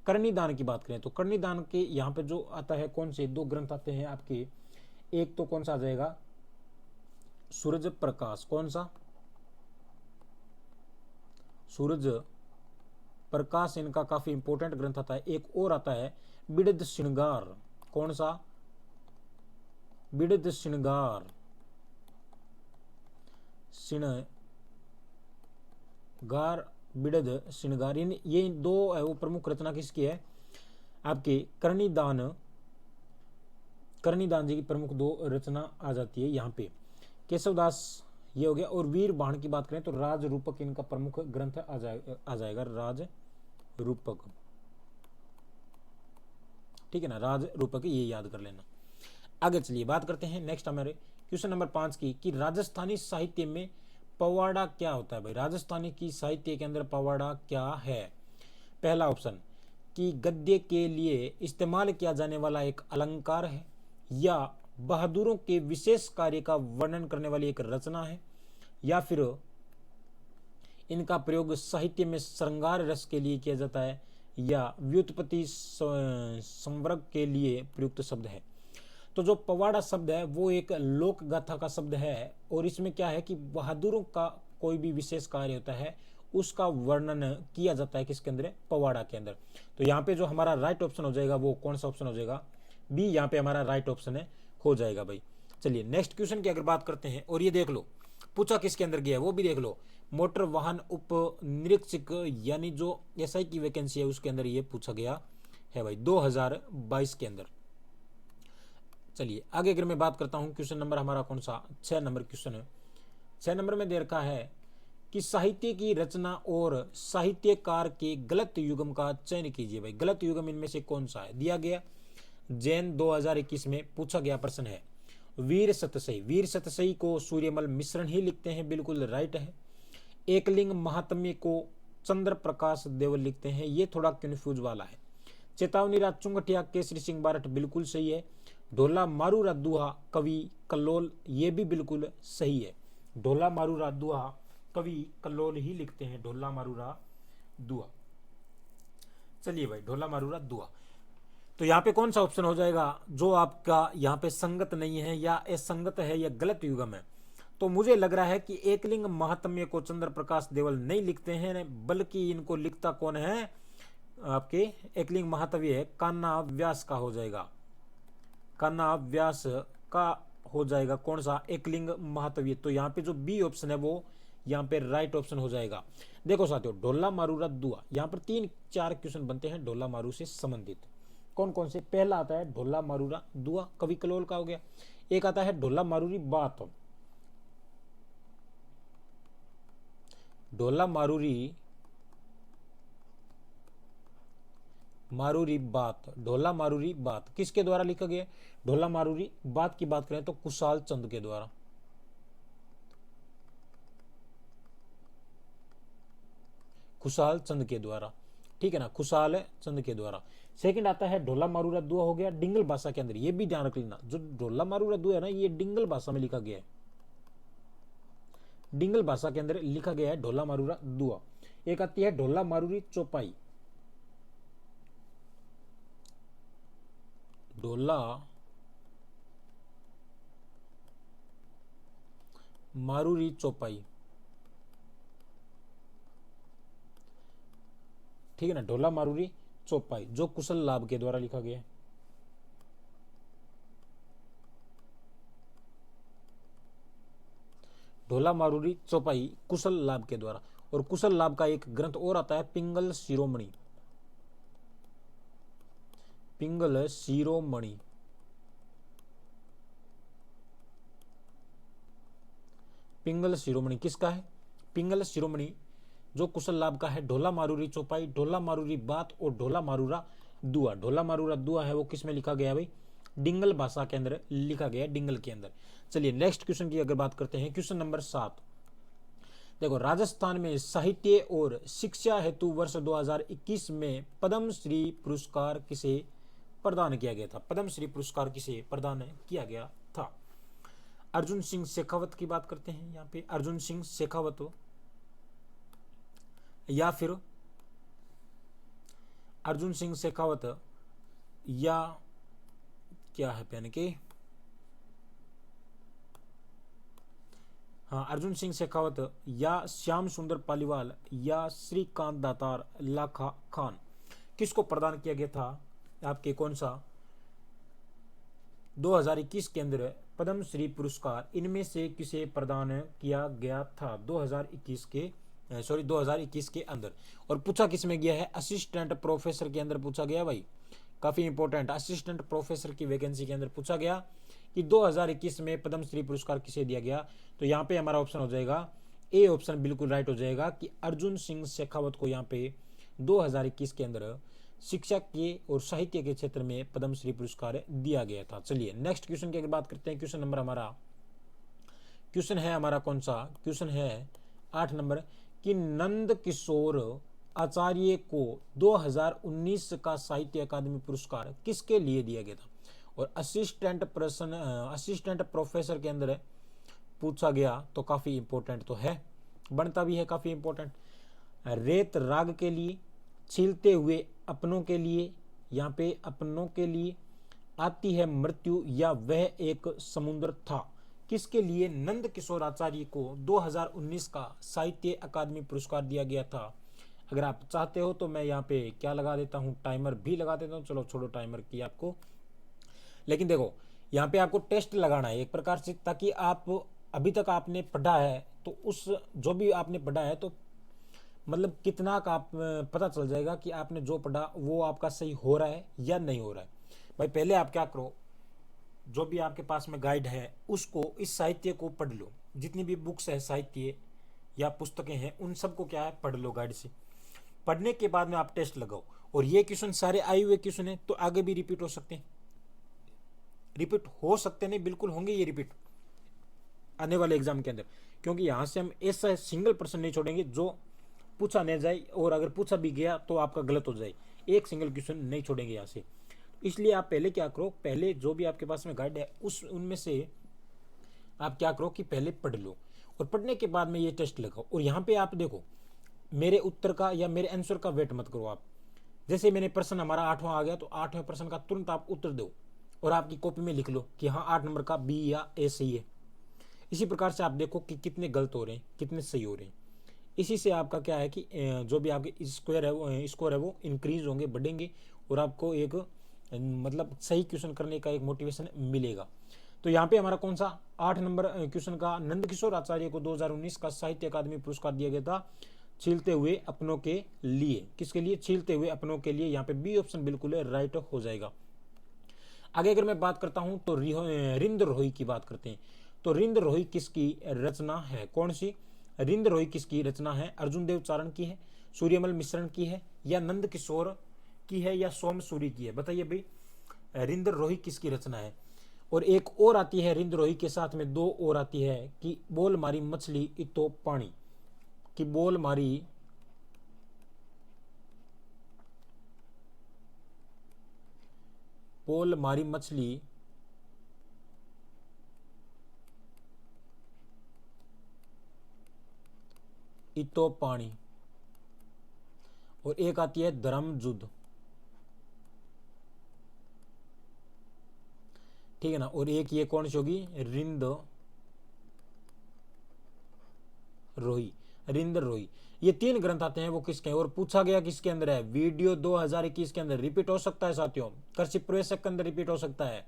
करनीदान की बात करें तो करनीदान के यहाँ पे जो आता है, कौन से दो ग्रंथ आते हैं आपके? एक तो कौन सा आ जाएगा? सूरज प्रकाश। कौन सा? सूरज प्रकाश इनका काफी इंपॉर्टेंट ग्रंथ आता है। एक और आता है बिड़द श्रृंगार। कौन सा? बिड़द श्रृंगार। श्रृंगार, बिड़द श्रृंगार, ये दो है वो प्रमुख रचना किसकी है? आपके करनीदान जी की प्रमुख दो रचना आ जाती है यहाँ पे। केशवदास ये हो गया। और वीर बाण की बात करें तो राज रूपक इनका प्रमुख ग्रंथ आ जाएगा राज रूपक। ठीक है ना, राज रूपक, ये याद कर लेना। आगे चलिए बात करते हैं नेक्स्ट हमारे क्वेश्चन नंबर 5 की, कि राजस्थानी साहित्य में पवाड़ा क्या होता है? भाई राजस्थानी की साहित्य के अंदर पवाड़ा क्या है? पहला ऑप्शन कि गद्य के लिए इस्तेमाल किया जाने वाला एक अलंकार है, या बहादुरों के विशेष कार्य का वर्णन करने वाली एक रचना है, या फिर इनका प्रयोग साहित्य में श्रृंगार रस के लिए किया जाता है, या व्युत्पत्ति संवर्ग के लिए प्रयुक्त शब्द है। तो जो पवाड़ा शब्द है वो एक लोक गाथा का शब्द है, और इसमें क्या है कि बहादुरों का कोई भी विशेष कार्य होता है उसका वर्णन किया जाता है किसके अंदर? पवाड़ा के अंदर। तो यहाँ पे जो हमारा राइट ऑप्शन हो जाएगा वो कौन सा ऑप्शन हो जाएगा? बी यहाँ पे हमारा राइट ऑप्शन है, हो जाएगा भाई। चलिए नेक्स्ट क्वेश्चन की अगर बात करते हैं, और ये देख लो पूछा किसके अंदर गया है वो भी देख लो। मोटर वाहन उप निरीक्षक यानी जो एसआई की वैकेंसी है उसके अंदर ये पूछा गया है भाई 2022 के अंदर। चलिए आगे अगर मैं बात करता हूं, क्वेश्चन नंबर हमारा कौन सा? 6 नंबर क्वेश्चन है। 6 नंबर में दे रखा है कि साहित्य की रचना और साहित्यकार के गलत युगम का चयन कीजिए। भाई गलत युगम इनमें से कौन सा है? दिया गया जैन 2021 में पूछा गया प्रश्न है वीर सतसई। वीर सतसई को सूर्यमल मिश्रण ही लिखते हैं, बिल्कुल राइट है। एकलिंग महात्म्य को चंद्र प्रकाश देवल लिखते हैं, ये थोड़ा कंफ्यूज वाला है। चेतावनी राज चुंगटिया केसरी सिंह बारठ बिल्कुल सही है। ढोला मारू रादुहा कवि कल्लोल, ये भी बिल्कुल सही है। ढोला मारू रादुहा कवि कल्लोल ही लिखते हैं, ढोला मारू रादुहा। चलिए भाई ढोला मारू रादुहा, तो यहाँ पे कौन सा ऑप्शन हो जाएगा जो आपका यहाँ पे संगत नहीं है या असंगत है या गलत युगम है? तो मुझे लग रहा है कि एकलिंग महात्म्य को चंद्र प्रकाश देवल नहीं लिखते हैं, बल्कि इनको लिखता कौन है? आपके एकलिंग महात्म्य है कान्हा व्यास का हो जाएगा, कान्हा व्यास का हो जाएगा। कौन सा? एकलिंग महात्म्य। तो यहाँ पे जो बी ऑप्शन है वो यहाँ पे राइट ऑप्शन हो जाएगा। देखो साथियों, ढोला मारू रादुहा, यहाँ पर 3-4 क्वेश्चन बनते हैं ढोला मारू से संबंधित। कौन कौन से? पहला आता है ढोला मारू रादुहा कवि कलोल का हो गया। एक आता है ढोला मारूरी बात, ढोला मारूरी बात, ढोला मारूरी बात किसके द्वारा लिखा गया? ढोला मारूरी बात की बात करें तो कुशाल चंद के द्वारा। खुशाल चंद के द्वारा, ठीक है ना, खुशाल चंद के द्वारा। सेकंड आता है ढोला मारू रादुहा हो गया डिंगल भाषा के अंदर, ये भी ध्यान रख लेना, जो ढोला मारू रादुहा है ना ये डिंगल भाषा में लिखा गया है, डिंगल भाषा के अंदर लिखा गया है ढोला मारू रादुहा। एक आती है ढोला मारूरी चौपाई, ढोला मारूरी चौपाई, ठीक है ना, ढोला मारूरी चौपाई जो कुशल लाभ के द्वारा लिखा गया है। ढोला मारूरी चौपाई कुशल लाभ के द्वारा। और कुशल लाभ का एक ग्रंथ और आता है पिंगल शिरोमणि, पिंगल शिरोमणि, पिंगल शिरोमणि किसका है? पिंगल शिरोमणि जो कुशल लाभ का है। ढोला मारूरी चौपाई, ढोला मारूरी बात और ढोला मारूरा दुआ। ढोला मारूरा दुआ है वो किस में लिखा गया भाई? डिंगल भाषा के अंदर लिखा गया, डिंगल के अंदर। चलिए नेक्स्ट क्वेश्चन की अगर बात करते हैं, क्वेश्चन नंबर 7। देखो, राजस्थान में साहित्य और शिक्षा हेतु वर्ष 2021 में पद्म श्री पुरस्कार किसे प्रदान किया गया था? पद्म श्री पुरस्कार किसे प्रदान किया गया था? अर्जुन सिंह शेखावत की बात करते हैं यहाँ पे, अर्जुन सिंह शेखावत, या फिर अर्जुन सिंह शेखावत, या क्या है यानी कि हाँ, अर्जुन सिंह शेखावत, या श्याम सुंदर पालीवाल, या श्रीकांत दातार लाखा खान, किसको प्रदान किया गया था आपके कौन सा 2021 के अंदर पद्म श्री पुरस्कार? इनमें से किसे प्रदान किया गया था 2021 के अंदर? और पूछा किस में गया है? असिस्टेंट प्रोफेसर के अंदर पूछा गया भाई, काफी इंपॉर्टेंट। असिस्टेंट प्रोफेसर की वैकेंसी के अंदर पूछा गया कि 2021 में पद्म श्री पुरस्कार किसे दिया गया? तो यहाँ पे हमारा ऑप्शन हो जाएगा ए ऑप्शन, बिल्कुल राइट हो जाएगा कि अर्जुन सिंह शेखावत को यहाँ पे 2021 के अंदर शिक्षा के और साहित्य के क्षेत्र में पद्म श्री पुरस्कार दिया गया था। चलिए नेक्स्ट क्वेश्चन की अगर बात करते हैं, क्वेश्चन है हमारा कौन सा? क्वेश्चन है 8 नंबर कि नंद किशोर आचार्य को 2019 का साहित्य अकादमी पुरस्कार किसके लिए दिया गया था? और असिस्टेंट प्रोफेसर के अंदर पूछा गया तो काफी इंपॉर्टेंट तो है, बनता भी है काफी इंपॉर्टेंट। रेत राग के लिए, छीलते हुए अपनों के लिए, यहाँ पे अपनों के लिए, आती है मृत्यु, या वह एक समुद्र था, किसके लिए नंद किशोर आचार्य को 2019 का साहित्य अकादमी पुरस्कार दिया गया था? अगर आप चाहते हो तो मैं यहाँ पे क्या लगा देता हूँ, टाइमर भी लगा देता हूँ। चलो छोड़ो टाइमर की आपको, लेकिन देखो यहाँ पे आपको टेस्ट लगाना है एक प्रकार से, ताकि आप अभी तक आपने पढ़ा है तो उस जो भी आपने पढ़ा है तो मतलब कितना का आप पता चल जाएगा कि आपने जो पढ़ा वो आपका सही हो रहा है या नहीं हो रहा है। भाई पहले आप क्या करो, जो भी आपके पास में गाइड है उसको, इस साहित्य को पढ़ लो, जितनी भी बुक्स है साहित्य या पुस्तकें हैं उन सबको क्या है पढ़ लो गाइड से। पढ़ने के बाद में आप टेस्ट लगाओ, और ये क्वेश्चन सारे आए हुए क्वेश्चन है तो आगे भी रिपीट हो सकते हैं, नहीं बिल्कुल होंगे ये रिपीट आने वाले एग्जाम के अंदर, क्योंकि यहां से हम ऐसा सिंगल पर्सन नहीं छोड़ेंगे जो पूछा नहीं जाए, और अगर पूछा भी गया तो आपका गलत हो जाए, एक सिंगल क्वेश्चन नहीं छोड़ेंगे यहाँ से। इसलिए आप पहले क्या करो, पहले जो भी आपके पास में गाइड है उनमें से आप क्या करो कि पहले पढ़ लो, और पढ़ने के बाद में ये टेस्ट लगाओ। और यहाँ पे आप देखो, मेरे उत्तर का या मेरे आंसर का वेट मत करो आप। जैसे मैंने प्रश्न हमारा 8वां आ गया तो 8वें प्रश्न का तुरंत आप उत्तर दो और आपकी कॉपी में लिख लो कि हाँ 8 नंबर का बी या ए सही है। इसी प्रकार से आप देखो कि कितने गलत हो रहे हैं, कितने सही हो रहे हैं। इसी से आपका क्या है कि जो भी आपके स्कोर है वो इंक्रीज होंगे, बढ़ेंगे, और आपको एक मतलब सही क्वेश्चन करने का एक मोटिवेशन मिलेगा। तो यहाँ पे हमारा कौन सा 8 नंबर क्वेश्चन का, नंद किशोर आचार्य को 2019 का साहित्य अकादमी पुरस्कार दिया गया था छीलते हुए अपनों के लिए। किसके लिए? छीलते हुए अपनों के लिए। यहाँ पे बी ऑप्शन बिल्कुल राइट हो जाएगा। आगे अगर मैं बात करता हूं तो रिंद रोही की बात करते हैं। तो रिंद रोही किसकी रचना है? कौन सी? रिंद रोही किसकी रचना है? अर्जुन देव चारण की है, सूर्यमल मिश्रण की है, या नंद किशोर की है, या सोम सूरी की है? बताइए भाई, रिंद रोही किसकी रचना है? और एक और आती है रिंद रोही के साथ में, 2 और आती है कि बोल मारी मछली इतो पानी, कि बोल मारी मछली इतो पानी, और एक आती है धर्म युद्ध, ठीक है ना। और एक ये कौन सी होगी? रिंद रोही, रिंद रोही। ये 3 ग्रंथ आते हैं, वो किसके हैं? और पूछा गया किसके अंदर है? वीडियो 2021 के अंदर रिपीट हो सकता है साथियों, कृषि प्रवेशक के अंदर रिपीट हो सकता है,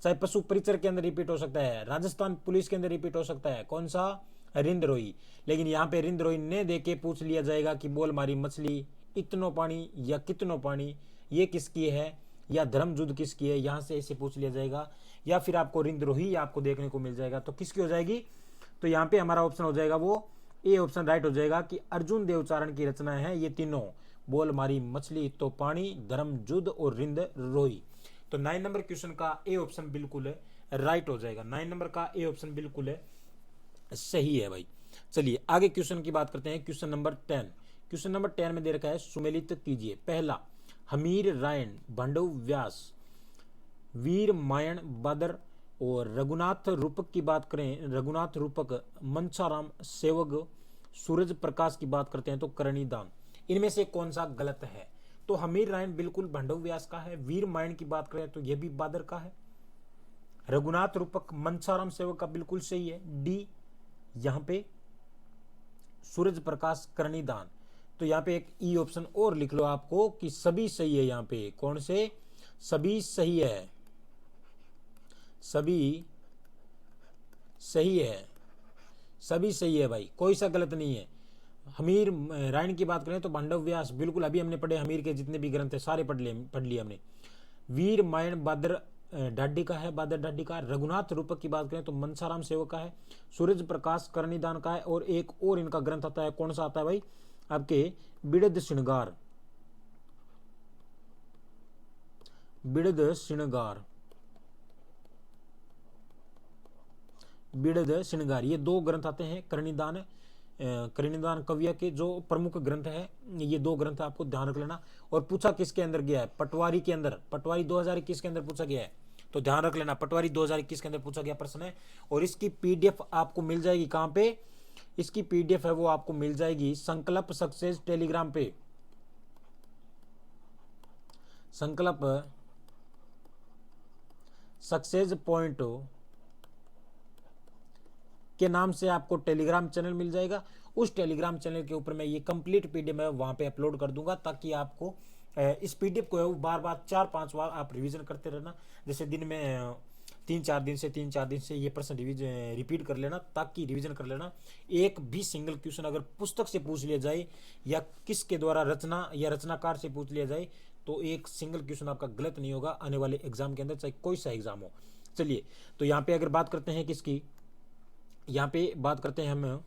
चाहे पशु परिचर के अंदर रिपीट हो सकता है, राजस्थान पुलिस के अंदर रिपीट हो सकता है। कौन सा? रिंद रोही। लेकिन यहाँ पे रिंद रोही ने देके पूछ लिया जाएगा कि बोल मारी मछली इतनो पानी या कितनो पानी, ये किसकी है, या धर्म युद्ध किसकी है, यहाँ से ऐसे पूछ लिया जाएगा, या फिर आपको रिंद रोही आपको देखने को मिल जाएगा। तो किसकी हो जाएगी? तो यहाँ पे हमारा ऑप्शन हो जाएगा वो ए ऑप्शन राइट हो जाएगा कि अर्जुन देवचारण की रचना है ये तीनों, बोल मारी मछली तो पानी, धर्म युद्ध और रिंद रोही। तो 9 नंबर क्वेश्चन का ए ऑप्शन बिल्कुल है राइट हो जाएगा। 9 नंबर का ए ऑप्शन बिल्कुल है सही है भाई। चलिए आगे क्वेश्चन की बात करते हैं। क्वेश्चन नंबर 10, क्वेश्चन नंबर 10 में दे रखा है सुमेलित कीजिए। पहला हमीर रायन भांडव व्यास वीर मायण बादर और रघुनाथ रूपक की बात करें, रघुनाथ रूपक मनसाराम सेवक सूरज प्रकाश की बात करते हैं तो करणीदान। इनमें से कौन सा गलत है? तो हमीर रायन बिल्कुल भांडव व्यास का है, वीर मायण की बात करें तो यह भी बादर का है, रघुनाथ रूपक मनसाराम सेवक का बिल्कुल सही है डी। यहां पे सूरज प्रकाश करणीदान, तो यहां पे एक ई ऑप्शन और लिख लो आपको कि सभी सही है। यहां पे कौन से सभी सही है, सभी सही है, सभी सही है भाई, कोई सा गलत नहीं है। हमीर रायन की बात करें तो भांडव व्यास बिल्कुल अभी हमने पढ़े, हमीर के जितने भी ग्रंथ है सारे पढ़ लिए हमने। वीर मायण बादर ढाडी का है, बादर ढाडी का। रघुनाथ रूपक की बात करें तो मनसाराम सेवक का है, सूरज प्रकाश करणीदान का है, और एक और इनका ग्रंथ आता है, कौन सा आता है भाई आपके बिड़द श्रृंगार, बिड़द श्रृंगार, बिड़द श्रृंगार, ये दो ग्रंथ आते हैं करणीदान, करणीदान कविया के जो प्रमुख ग्रंथ है, ये दो ग्रंथ आपको ध्यान रख लेना। और पूछा किसके अंदर गया है? पटवारी के अंदर, पटवारी 2021 के अंदर पूछा गया है, तो ध्यान रख लेना पटवारी 2021 के अंदर पूछा गया प्रश्न है। और इसकी पीडीएफ आपको मिल जाएगी कहां पे? इसकी पीडीएफ है वो आपको मिल जाएगी संकल्प सक्सेस टेलीग्राम पे, संकल्प सक्सेस पॉइंट के नाम से आपको टेलीग्राम चैनल मिल जाएगा। उस टेलीग्राम चैनल के ऊपर मैं ये कंप्लीट पीडीएफ मैं वहां पे अपलोड कर दूंगा, ताकि आपको इस पीडीएफ को बार बार 4-5 बार आप रिवीजन करते रहना। जैसे दिन में 3-4 दिन से ये प्रश्न रिपीट कर लेना, ताकि रिवीजन कर लेना। एक भी सिंगल क्वेश्चन अगर पुस्तक से पूछ लिया जाए या किसके द्वारा रचना या रचनाकार से पूछ लिया जाए, तो एक सिंगल क्वेश्चन आपका गलत नहीं होगा आने वाले एग्जाम के अंदर, चाहे कोई सा एग्जाम हो। चलिए तो यहाँ पे अगर बात करते हैं किसकी, यहाँ पे बात करते हैं हम,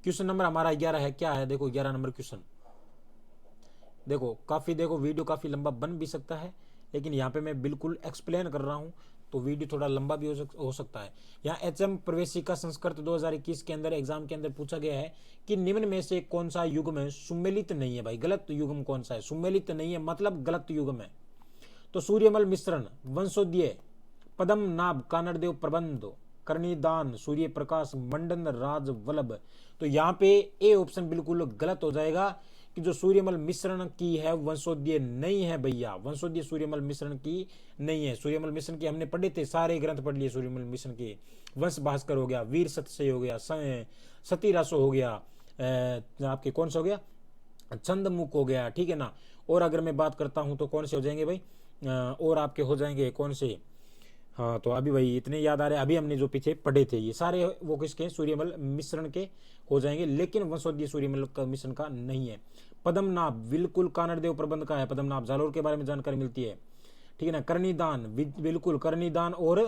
क्वेश्चन नंबर हमारा 11 है। क्या है? देखो 11 नंबर क्वेश्चन, देखो काफी, देखो वीडियो काफी लंबा बन भी सकता है, लेकिन यहाँ पे मैं बिल्कुल एक्सप्लेन कर रहा हूँ तो वीडियो थोड़ा लंबा भी हो सकता है। यहाँ एचएम प्रवेशिका संस्कृत 2021 के अंदर एग्जाम के अंदर पूछा गया है कि निम्न में से कौन सा युग्म सुमेलित नहीं है? भाई गलत युग्म कौन सा है? सुमेलित नहीं है मतलब गलत युग्म है। तो सूर्यमल मिश्रण, वंशोदय, पदम नाभ, कानड़देव प्रबंध, करणीदान, सूर्य प्रकाश, मंडन राज वल्लभ। तो यहाँ पे ए ऑप्शन बिल्कुल गलत हो जाएगा कि जो सूर्यमल मिश्रण की है वंशोदय नहीं है भैया, वंशोदय सूर्यमल मिश्रण की नहीं है। सूर्यमल मिश्रण की हमने पढ़े थे, सारे ग्रंथ पढ़ लिए सूर्यमल मिश्रण के। वंश भास्कर हो गया, वीर सत्यसेन हो गया, सती रासो हो गया, आपके कौन सा हो गया, छंदमुख हो गया, ठीक है ना। और अगर मैं बात करता हूं तो कौन से हो जाएंगे भाई, और आपके हो जाएंगे कौन से, हाँ तो अभी भाई इतने याद आ रहे हैं, अभी हमने जो पीछे पढ़े थे ये सारे वो किसके, सूर्यमल मिश्रण के हो जाएंगे, लेकिन वंशोदय सूर्यमल का मिश्रण का नहीं है। पद्मनाभ बिल्कुल कानड़देव प्रबंध का है, पद्मनाभ जालोर के बारे में जानकारी मिलती है, ठीक है ना। करणीदान बिल्कुल करणीदान, और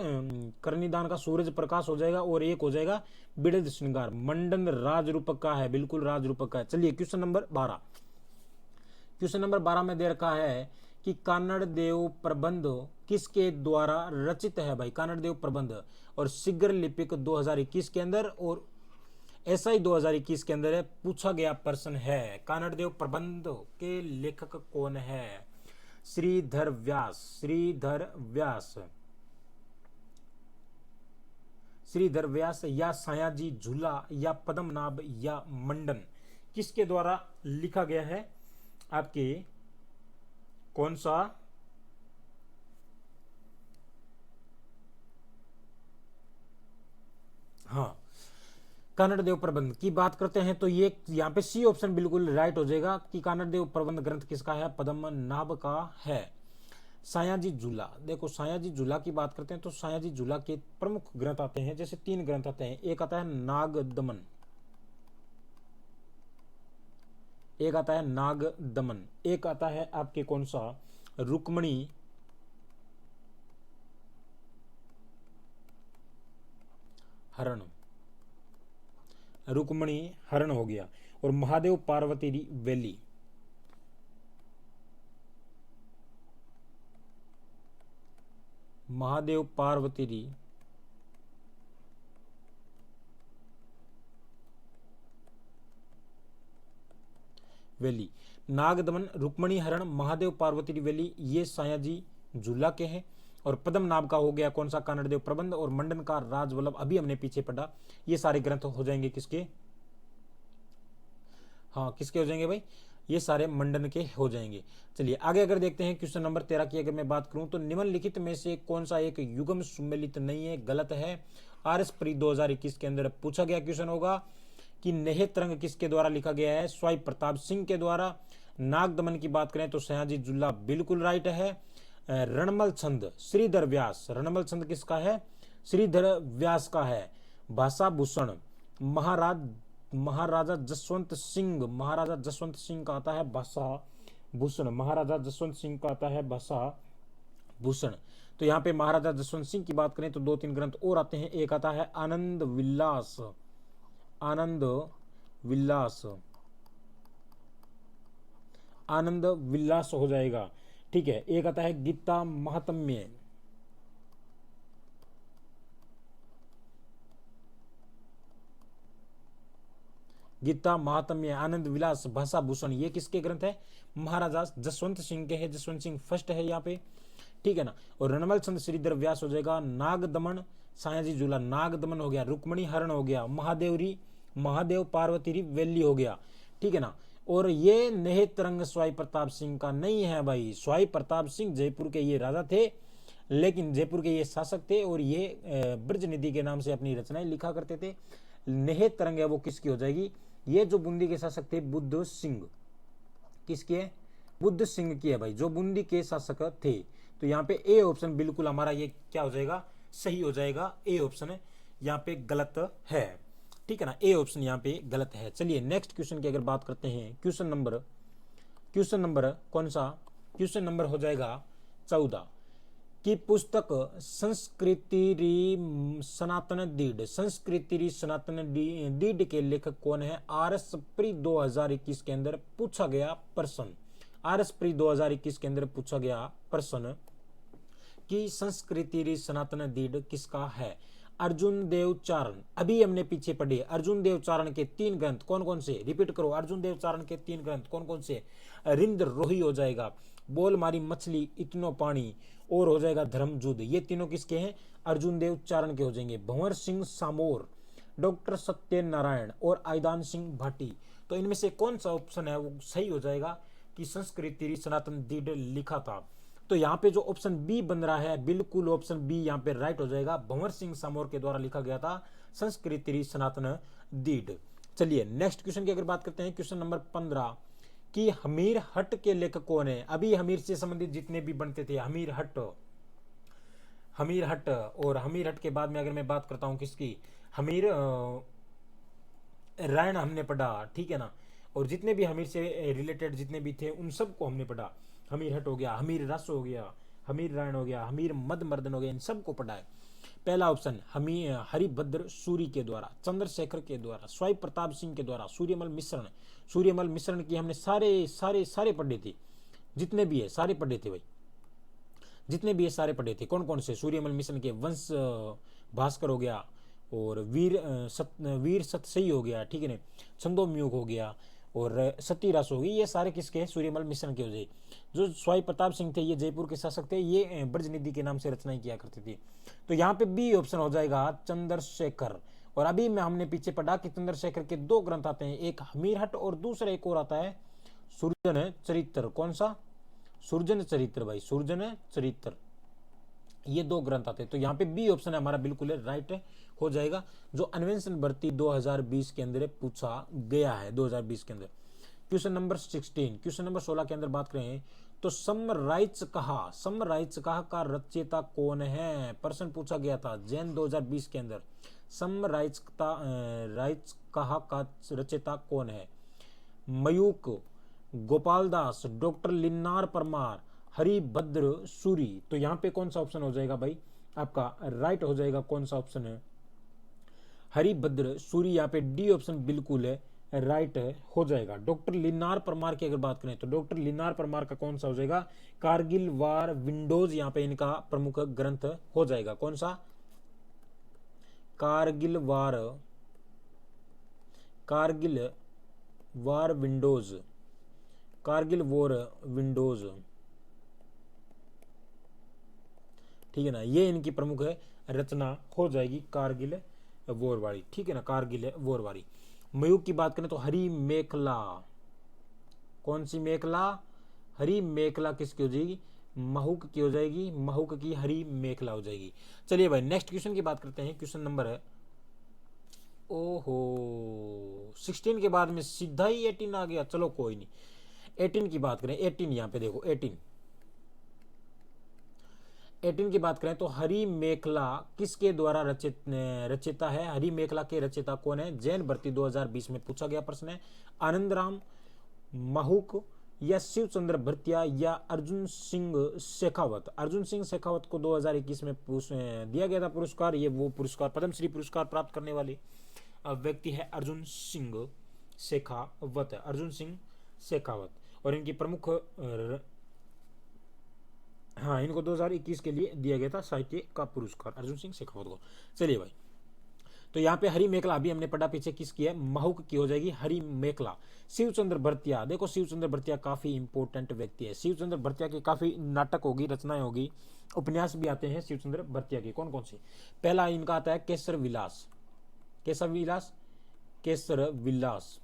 करणीदान का सूरज प्रकाश हो जाएगा, और एक हो जाएगा बिड़द श्रृंगार। मंडन राज रूपक का है, बिल्कुल राज रूपक का है। चलिए क्वेश्चन नंबर 12, क्वेश्चन नंबर 12 में दे रखा है कि कानड़देव प्रबंध किसके द्वारा रचित है? भाई कानड़देव प्रबंध और शीघ्र लिपिक 2021 के अंदर और एसआई 2021 के अंदर है, पूछा गया प्रश्न है कानड़देव प्रबंध के लेखक कौन है? श्रीधर व्यास, श्रीधर व्यास, श्रीधर व्यास या सयाजी झूला या पद्मनाभ या मंडन, किसके द्वारा लिखा गया है? आपके कौन सा? हाँ कानड़देव प्रबंध की बात करते हैं तो ये यहाँ पे सी ऑप्शन बिल्कुल राइट हो जाएगा कि कानड़देव प्रबंध ग्रंथ किसका है? पद्मनाभ का है। सायाजी झूला, देखो सायाजी झूला की बात करते हैं तो सायाजी झूला के प्रमुख ग्रंथ आते हैं, जैसे 3 ग्रंथ आते हैं। एक आता है नाग दमन, एक आता है नाग दमन, एक आता है आपके कौन सा? रुक्मणी हरण, रुक्मणी हरण हो गया। और महादेव पार्वती वैली, महादेव पार्वती वैली। नागदमन, रुक्मणी हरण, महादेव पार्वती वैली ये सायाजी झूला के हैं। और पद्म नाभ का हो गया कौन सा, कानड़देव प्रबंध। और मंडन का राजवल्लभ अभी हमने पीछे पढ़ा। ये सारे ग्रंथ हो जाएंगे किसके, हाँ किसके हो जाएंगे भाई, ये सारे मंडन के हो जाएंगे। चलिए आगे अगर देखते हैं क्वेश्चन नंबर 13 की अगर मैं बात करूं तो निम्नलिखित में से कौन सा एक युग्म सुमेलित नहीं है, गलत है। आरएस प्री 2021 के अंदर पूछा गया क्वेश्चन होगा कि नेह तरंग किसके द्वारा लिखा गया है, स्वाई प्रताप सिंह के द्वारा। नागदमन की बात करें तो सयाजी जुल्ला बिल्कुल राइट है। रणमल छंद श्रीधर व्यास, रणमल छंद किसका है, श्रीधर व्यास का है। भाषा भूषण महाराजा जसवंत सिंह, महाराजा जसवंत सिंह का आता है भाषा भूषण, महाराजा जसवंत सिंह का आता है भाषा भूषण। तो यहाँ पे महाराजा जसवंत सिंह की बात करें तो 2-3 ग्रंथ और आते हैं। एक आता है आनंद विलास, आनंद विलास, आनंद विलास हो जाएगा, ठीक है। एक आता है गीता महात्म्य, गीता महात्म्य, आनंद विलास, भाषा भूषण, ये किसके ग्रंथ है, महाराजा जसवंत सिंह के हैं। जसवंत सिंह फर्स्ट है यहाँ पे, ठीक है ना। और रणमल छंद श्रीधर व्यास हो जाएगा। नागदमन सायाजी झूला, नागदमन हो गया, रुक्मणी हरण हो गया, महादेव पार्वती वैली हो गया, ठीक है ना। और ये नेह तरंग स्वाई प्रताप सिंह का नहीं है भाई। स्वाई प्रताप सिंह जयपुर के ये राजा थे, लेकिन जयपुर के ये शासक थे और ये ब्रज निधि के नाम से अपनी रचनाएं लिखा करते थे। नेह तरंग है वो किसकी हो जाएगी, ये जो बूंदी के शासक थे बुद्ध सिंह, किसके है, बुद्ध सिंह की है भाई, जो बूंदी के शासक थे। तो यहाँ पे ए ऑप्शन बिल्कुल हमारा ये क्या हो जाएगा, सही हो जाएगा। ए ऑप्शन यहाँ पे गलत है, ठीक है ना, ए ऑप्शन यहाँ पे गलत है। चलिए नेक्स्ट क्वेश्चन की अगर बात करते हैं, क्वेश्चन नंबर कौन सा, क्वेश्चन नंबर हो जाएगा 14 की पुस्तक संस्कृति सनातन दीड, संस्कृति सनातन दीड के लेखक कौन है। आरएस प्री 2021 के अंदर पूछा गया प्रश्न, आरएस प्री 2021 के अंदर पूछा गया प्रश्न कि संस्कृति सनातन दीड किसका है। अर्जुन देव चारण, अभी हमने पीछे पढ़े अर्जुन देव चारण के 3 ग्रंथ कौन कौन से, रिपीट करो, अर्जुन देव चारण के 3 ग्रंथ कौन कौन से, रिंद रोही हो जाएगा, बोल मारी मछली, इतनो पानी, और हो जाएगा धर्म युद्ध। ये तीनों किसके हैं, अर्जुन देव चारण के हो जाएंगे। भंवर सिंह सामोर, डॉक्टर सत्यनारायण और आयदान सिंह भाटी। तो इनमें से कौन सा ऑप्शन है वो सही हो जाएगा कि संस्कृति सनातन दीड लिखा था। तो यहाँ पे जो ऑप्शन बी बन रहा है बिल्कुल ऑप्शन बी यहाँ पे राइट हो जाएगा। भंवर सिंह सामोर के द्वारा लिखा गया था संस्कृति सनातन दीड। चलिए नेक्स्ट क्वेश्चन की अगर बात करते हैं, क्वेश्चन नंबर 15 कि हमीर हट के लेखक कौन है। अभी हमीर से संबंधित जितने भी बनते थे, हमीर हट और हमीर हट के बाद में अगर मैं बात करता हूं किसकी, हमीर रायण हमने पढ़ा, ठीक है ना। और जितने भी हमीर से रिलेटेड जितने भी थे उन सबको हमने पढ़ा। हमीर हट हो गया, हमीर रस हो गया, हमीर रायण हो गया, हमीर मदमर्दन हो गया, इन सबको पढ़ा है। पहला ऑप्शन हरिभद्र सूरी के द्वारा, चंद्रशेखर के द्वारा, स्वाई प्रताप सिंह के द्वारा, सूर्यमल मिश्रण की हमने सारे पढ़े थे, जितने भी है सारे पढ़े थे भाई, जितने भी है सारे पढ़े थे। कौन कौन से, सूर्यमल मिश्रण के वंश भास्कर हो गया, और वीर सतसई हो गया, ठीक है ना, छंदोम्यूग हो गया, और सतीरस होगी, ये सारे किसके हैं, सूर्यमल मिश्रण के हो जाए। जो स्वाई प्रताप सिंह थे ये जयपुर के शासक थे, ये ब्रजनिधि के नाम से रचनाएं किया करते थे। तो यहाँ पे बी ऑप्शन हो जाएगा चंद्रशेखर। और अभी में हमने पीछे पढ़ा कि चंद्रशेखर के 2 ग्रंथ आते हैं, एक हमीरहट और दूसरा एक और आता है सुरजन चरित्र। कौन सा, सुरजन चरित्र भाई, सुरजन चरित्र, ये 2 ग्रंथ आते हैं। तो यहाँ पे बी ऑप्शन है हमारा बिल्कुल राइट हो जाएगा, जो अन्वेषण भर्ती 2020 के अंदर पूछा गया है। 2020 के अंदर क्वेश्चन नंबर 16, क्वेश्चन नंबर 16 के अंदर बात करें तो समराइज कहा का रचयिता कौन है, प्रश्न पूछा गया था जैन 2020 के अंदर। समराइज कहा का रचयिता कौन है, मयूक, गोपाल दास, डॉक्टर लिन्नार परमार, हरिभद्र सूरी। तो यहाँ पे कौन सा ऑप्शन हो जाएगा भाई आपका राइट हो जाएगा, कौन सा ऑप्शन है, हरिभद्र सूरी। यहाँ पे डी ऑप्शन बिल्कुल है राइट हो जाएगा। डॉक्टर लिनार परमार की अगर बात करें तो डॉक्टर लिनार परमार का कौन सा हो जाएगा, कारगिल वार विंडोज यहाँ पे इनका प्रमुख ग्रंथ हो जाएगा। कौन सा, कारगिल वार, कारगिल वार विंडोज, कारगिल वॉर विंडोज, ठीक है ना, ये इनकी प्रमुख रचना हो जाएगी कारगिल वॉर वाली, ठीक है ना, कारगिल वॉर वाली। मयूख की बात करें तो हरी मेखला, कौन सी मेखला, हरी मेखला किसकी हो जाएगी, महूक की हो जाएगी, महूक की हरी मेखला हो जाएगी। चलिए भाई नेक्स्ट क्वेश्चन की बात करते हैं। क्वेश्चन नंबर है, ओहो 16 के बाद में सीधा ही 18 आ गया, चलो कोई नहीं। 18 की बात करें, 18 यहाँ पे देखो 18 की बात करें तो हरी मेखला किसके द्वारा रचिता है, हरी मेखला के रचयिता कौन है, जैन भर्ती 2020 में पूछा गया प्रश्न है। आनंद राम, महूक या शिव चंद्र भरतिया या अर्जुन सिंह शेखावत। अर्जुन सिंह शेखावत को 2021 में दिया गया था पुरस्कार, ये वो पुरस्कार पद्मश्री पुरस्कार प्राप्त करने वाले व्यक्ति है अर्जुन सिंह शेखावत, अर्जुन सिंह शेखावत। और इनकी प्रमुख हाँ, इनको 2021 के लिए दिया गया था साहित्य का पुरस्कार अर्जुन सिंह शेखावत को। चलिए भाई, तो यहाँ पे हरी मेखला अभी हमने पढ़ा पीछे किसकी है, महूक की हो जाएगी हरी मेखला। शिवचंद्र भरतिया, देखो शिवचंद्र भरतिया काफी इंपॉर्टेंट व्यक्ति है। शिवचंद्र भरतिया की काफी नाटक होगी, रचनाएं होगी, उपन्यास भी आते हैं शिवचंद्र भरतिया के। कौन कौन से, पहला इनका आता है केसर विलास, केसर विलास, केसर विलास,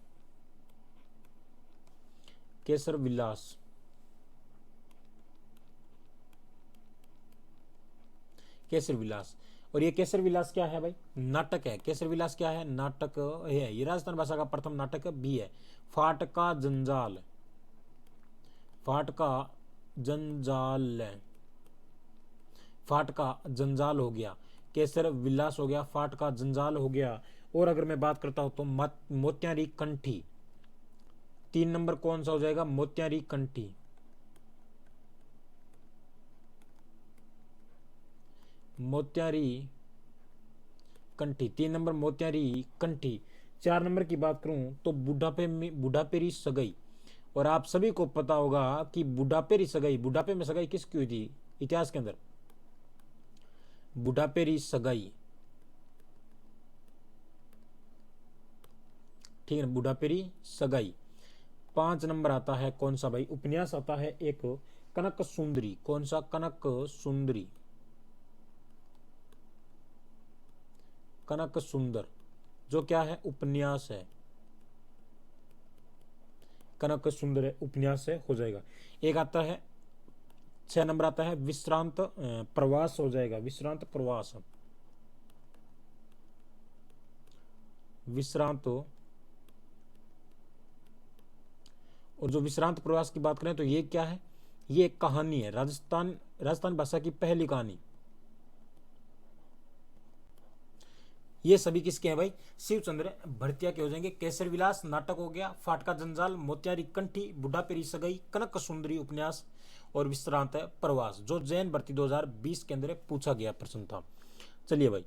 केसर विलास, केसर विलास। और ये केसर विलास क्या है भाई, नाटक है। केसर विलास क्या है, नाटक है। ये राजस्थान भाषा का प्रथम नाटक भी है। फाटका जंजाल, फाटका जंजाल, फाटका जंजाल हो गया, केसर विलास हो गया, फाटका जंजाल हो गया। और अगर मैं बात करता हूं तो मोत्यारी कंठी, 3 नंबर कौन सा हो जाएगा, मोत्यारी कंठी, मोत्यारी कंठी, 3 नंबर मोत्यारी कंठी। 4 नंबर की बात करूं तो बुढ़ापेरी सगाई। और आप सभी को पता होगा कि बुढ़ापेरी सगाई, बुढ़ापे में सगाई किसकी हुई थी इतिहास के अंदर, बुढ़ापेरी सगाई, ठीक है ना, बुढ़ापेरी सगाई। 5 नंबर आता है कौन सा भाई, उपन्यास आता है एक कनक सुंदरी। कौन सा, कनक सुंदरी, कनक सुंदर, जो क्या है, उपन्यास है, कनक सुंदर है, उपन्यास है, हो जाएगा। एक आता है 6 नंबर आता है विश्रांत प्रवास हो जाएगा, विश्रांत प्रवास, विश्रांत। और जो विश्रांत प्रवास की बात करें तो ये क्या है, ये एक कहानी है, राजस्थान भाषा की पहली कहानी। ये सभी किसके हैं भाई, शिवचंद्र भरतिया के हो जाएंगे। केसर विलास नाटक हो गया, फाटका जंजाल, मोत्यारी कंठी, बुढ़ापेरी सगाई, कनक सुंदरी उपन्यास और विश्रांत प्रवास, जो जैन भर्ती 2020 के अंदर पूछा गया प्रश्न था। चलिए भाई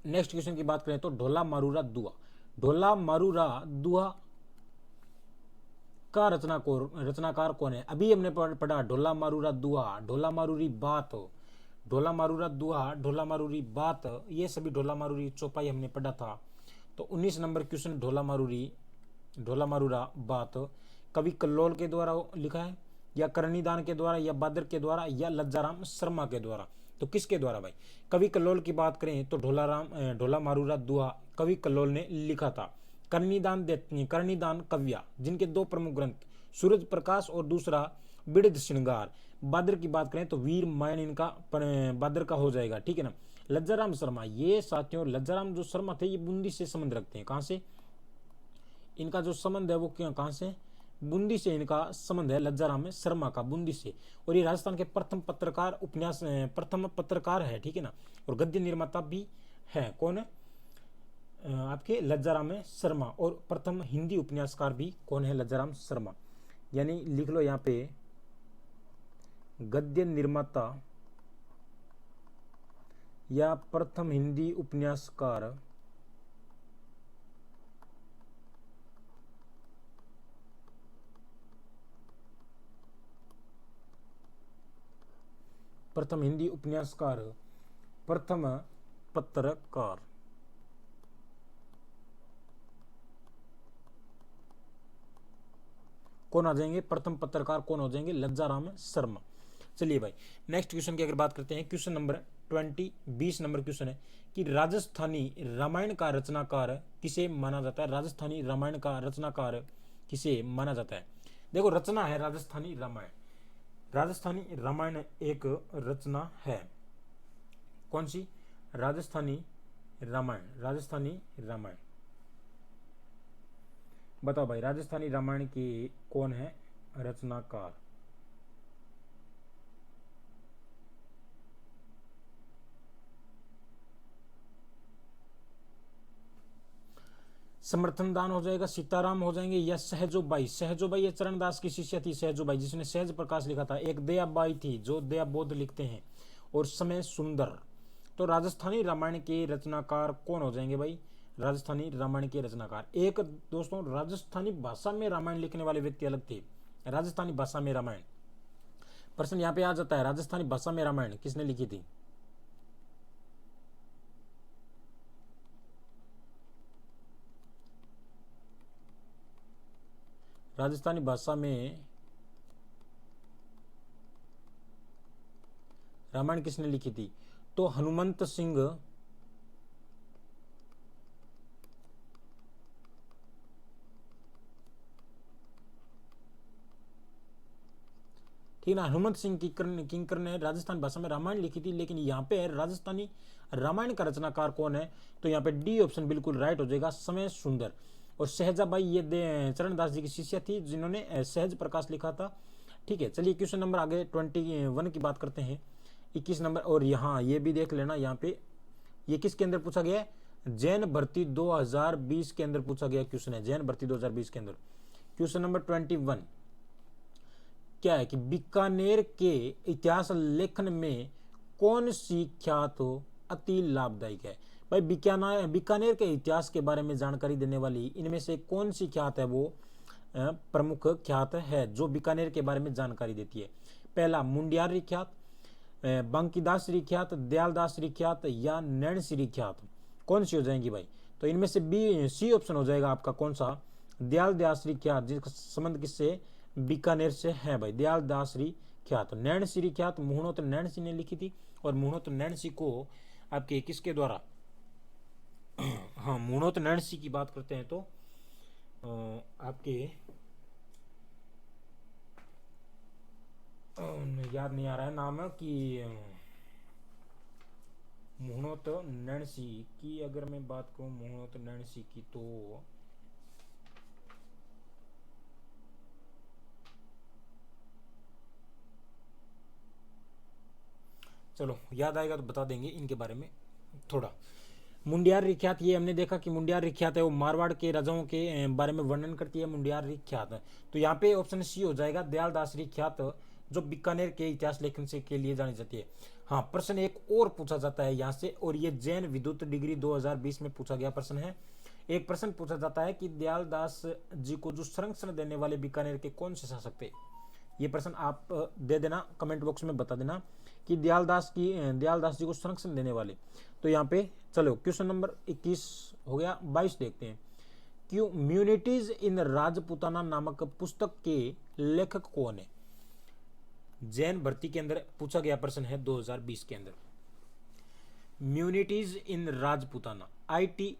नेक्स्ट क्वेश्चन की बात करें तो ढोला मारूरा दुआ, ढोला मारूरा दुआ का रचनाकार कौन है। अभी हमने पढ़ा ढोला मारूरा दुआ, ढोला मारूरी बात, ढोला मारूरा दुआ, ढोला मारूरी बात, ये सभी ढोला मारूरी चौपाई हमने पढ़ा था। तो 19 नंबर क्वेश्चन ढोला मारूरा बात कवि कल्लोल के द्वारा लिखा है, या करणीदान के द्वारा, या बादर के द्वारा, या लज्जाराम शर्मा के द्वारा। तो किसके द्वारा भाई, कवि कल्लोल की बात करें तो ढोला मारूरा दुआ कवि कल्लोल ने लिखा था। करणीदान कव्या, जिनके 2 प्रमुख ग्रंथ सूरज प्रकाश और दूसरा बिड़द श्रृंगार। बादर की बात करें तो वीर मायन इनका बादर का हो जाएगा, ठीक है ना। लज्जाराम शर्मा, ये साथियों लज्जाराम जो शर्मा थे ये बूंदी से संबंध रखते हैं। कहां से इनका जो संबंध है वो कहां से, बूंदी से इनका संबंध है लज्जाराम शर्मा का, बूंदी से। और ये राजस्थान के प्रथम पत्रकार, उपन्यास प्रथम पत्रकार है, ठीक है ना, और गद्य निर्माता भी है। कौन है आपके, लज्जाराम शर्मा। और प्रथम हिंदी उपन्यासकार भी कौन है, लज्जाराम शर्मा। यानी लिख लो यहाँ पे गद्य निर्माता या प्रथम हिंदी उपन्यासकार प्रथम हिंदी उपन्यासकार, प्रथम पत्रकार। कौन आ जाएंगे? प्रथम पत्रकार कौन हो जाएंगे? लज्जाराम शर्मा। चलिए भाई नेक्स्ट क्वेश्चन की अगर बात करते हैं, क्वेश्चन नंबर 20, 20 नंबर क्वेश्चन है कि राजस्थानी रामायण का रचनाकार किसे माना जाता है? राजस्थानी रामायण का रचनाकार किसे माना जाता है? देखो रचना है राजस्थानी रामायण, राजस्थानी रामायण एक रचना है। कौन सी? राजस्थानी रामायण, राजस्थानी रामायण। बताओ भाई राजस्थानी रामायण की कौन है रचनाकार? समर्थन दान हो जाएगा, सीताराम हो जाएंगे, या सहजोबाई। सहजोबाई ये चरणदास की शिष्य थी, सहजोबाई जिसने सहज प्रकाश लिखा था। एक दयाबाई थी जो दया बोध लिखते हैं, और समय सुंदर। तो राजस्थानी रामायण के रचनाकार कौन हो जाएंगे भाई? राजस्थानी रामायण के रचनाकार। एक दोस्तों राजस्थानी भाषा में रामायण लिखने वाले व्यक्ति अलग थे। राजस्थानी भाषा में रामायण, प्रश्न यहाँ पे आ जाता है, राजस्थानी भाषा में रामायण किसने लिखी थी? राजस्थानी भाषा में रामायण किसने लिखी थी? तो हनुमंत सिंह, ठीक है ना, हनुमंत सिंह किंकर ने राजस्थानी भाषा में रामायण लिखी थी। लेकिन यहाँ पे राजस्थानी रामायण का रचनाकार कौन है? तो यहाँ पे डी ऑप्शन बिल्कुल राइट हो जाएगा, समय सुंदर। और सहजाबाई ये चरणदास जी की शिष्य थी जिन्होंने सहज प्रकाश लिखा था। ठीक है, चलिए क्वेश्चन नंबर आगे 21 की बात करते हैं, 21 नंबर। और यहाँ ये भी देख लेना, यहाँ पे ये किसके अंदर पूछा गया है? जैन भर्ती 2020 के अंदर पूछा गया क्वेश्चन है, जैन भर्ती 2020 के अंदर। क्वेश्चन नंबर 21 क्या है कि बीकानेर के इतिहास लेखन में कौन सी ख्यात अति लाभदायक है? भाई बीकानेर के इतिहास के बारे में जानकारी देने वाली इनमें से कौन सी ख्यात है वो प्रमुख ख्यात है जो बीकानेर के बारे में जानकारी देती है? पहला मुंडियारी ख्यात, बंकीदासरी ख्यात, दयालदासरी ख्यात, या नैणसिरी ख्यात। कौन सी हो जाएंगी भाई? तो इनमें से बी सी ऑप्शन हो जाएगा आपका, कौन सा? दयालदासरी ख्यात, जिसका संबंध किससे? बीकानेर से है भाई, दयालदासरी ख्यात। नैणसिरी ख्यात मुहणोत नैणसी ने लिखी थी, और मुहणोत नैणसी को आपके किसके द्वारा हाँ मुहणोत नैणसी की बात करते हैं तो आपके याद नहीं आ रहा है नाम कि मुहणोत नैणसी की अगर मैं बात करूं, मुहणोत नैणसी की, तो चलो याद आएगा तो बता देंगे इनके बारे में थोड़ा। मुंडियार रिख्यात, ये हमने देखा कि मुंडियार रिख्यात है वो मारवाड़ के राजाओं के बारे में वर्णन करती है, मुंडियार रिख्यात। तो यहाँ पे ऑप्शन सी हो जाएगा, दयालदास रिख्यात, जो बीकानेर के इतिहास लेखन से के लिए जानी जाती है। हाँ प्रश्न एक और पूछा जाता है यहाँ से, और ये जैन विद्युत डिग्री 2020 में पूछा गया प्रश्न है। एक प्रश्न पूछा जाता है कि दयालदास जी को जो संरक्षण देने वाले बीकानेर के कौन से शासक थे? ये प्रश्न आप दे देना, कमेंट बॉक्स में बता देना कि दयालदास जी को संरक्षण देने वाले। तो यहाँ पे चलो क्वेश्चन नंबर 21 हो गया, 22 देखते हैं। क्यों म्यूनिटीज इन राजपुताना नामक पुस्तक के लेखक कौन है? जैन भर्ती के अंदर पूछा गया प्रश्न है 2020 के अंदर। म्यूनिटीज इन राजपुताना, IT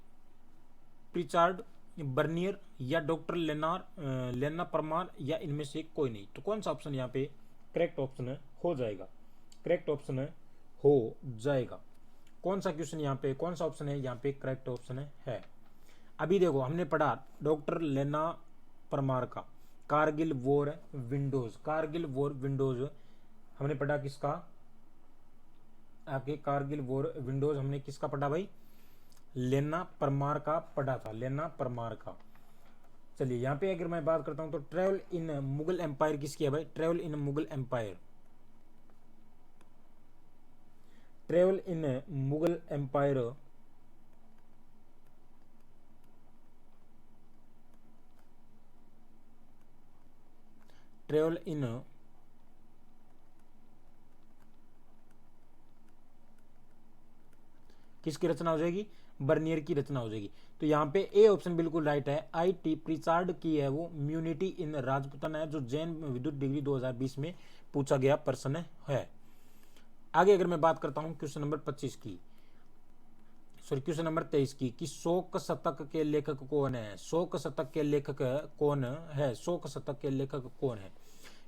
प्रिचार्ड, बर्नियर, या डॉक्टर लेना परमार, या इनमें से कोई नहीं। तो कौन सा ऑप्शन यहाँ पे करेक्ट ऑप्शन हो जाएगा? करेक्ट ऑप्शन हो जाएगा। कौन सा क्वेश्चन यहाँ पे, कौन सा ऑप्शन है यहाँ पे करेक्ट ऑप्शन है? अभी देखो हमने पढ़ा डॉक्टर लेना परमार का Kargil war Windows, Kargil war Windows हमने पढ़ा किसका? आपके कारगिल वॉर विंडोज हमने किसका पढ़ा भाई? लेना परमार का पढ़ा था, लेना परमार का। चलिए यहाँ पे अगर मैं बात करता हूं तो ट्रेवल इन मुगल एम्पायर किसकी है भाई? Travel in Mughal empire, travel in Mughal empire travel in किसकी रचना हो जाएगी, बर्नियर की रचना हो जाएगी। तो यहाँ पे ए ऑप्शन बिल्कुल राइट है। IT प्रिचार्ड की है वो म्यूनिटी इन राजपुताना है, जो जैन विद्युत डिग्री 2020 में पूछा गया प्रश्न है। आगे अगर मैं बात करता हूं क्वेश्चन नंबर 25 की, सॉरी क्वेश्चन नंबर 23 की, कि शोक शतक के लेखक कौन है। शोक शतक के लेखक कौन है, शोक शतक के लेखक कौन है।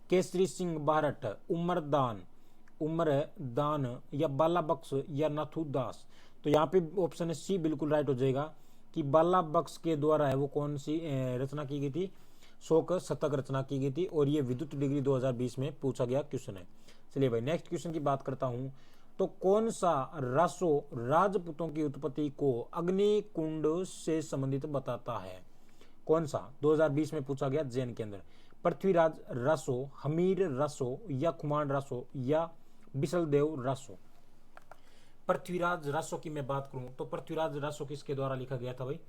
केसरी सिंह बारठ, उमरदान या बाला बख्श या नाथू दास। तो यहाँ पे ऑप्शन सी बिल्कुल राइट हो जाएगा कि बाला बख्श के द्वारा है वो कौन सी रचना की गई थी, शोक शतक रचना की गई थी, और ये विद्युत डिग्री 2020 में पूछा गया क्वेश्चन है। चलिए भाई नेक्स्ट क्वेश्चन की बात करता हूं। तो कौन सा रासो राजपूतों की उत्पत्ति को अग्निकुंड से संबंधित बताता है। कौन सा 2020 में पूछा गया जैन के अंदर। पृथ्वीराज रासो, हमीर रासो या खुमान रासो या बिसलदेव रासो। पृथ्वीराज रासो की मैं बात करूं तो पृथ्वीराज रासो किसके द्वारा लिखा गया था भाई।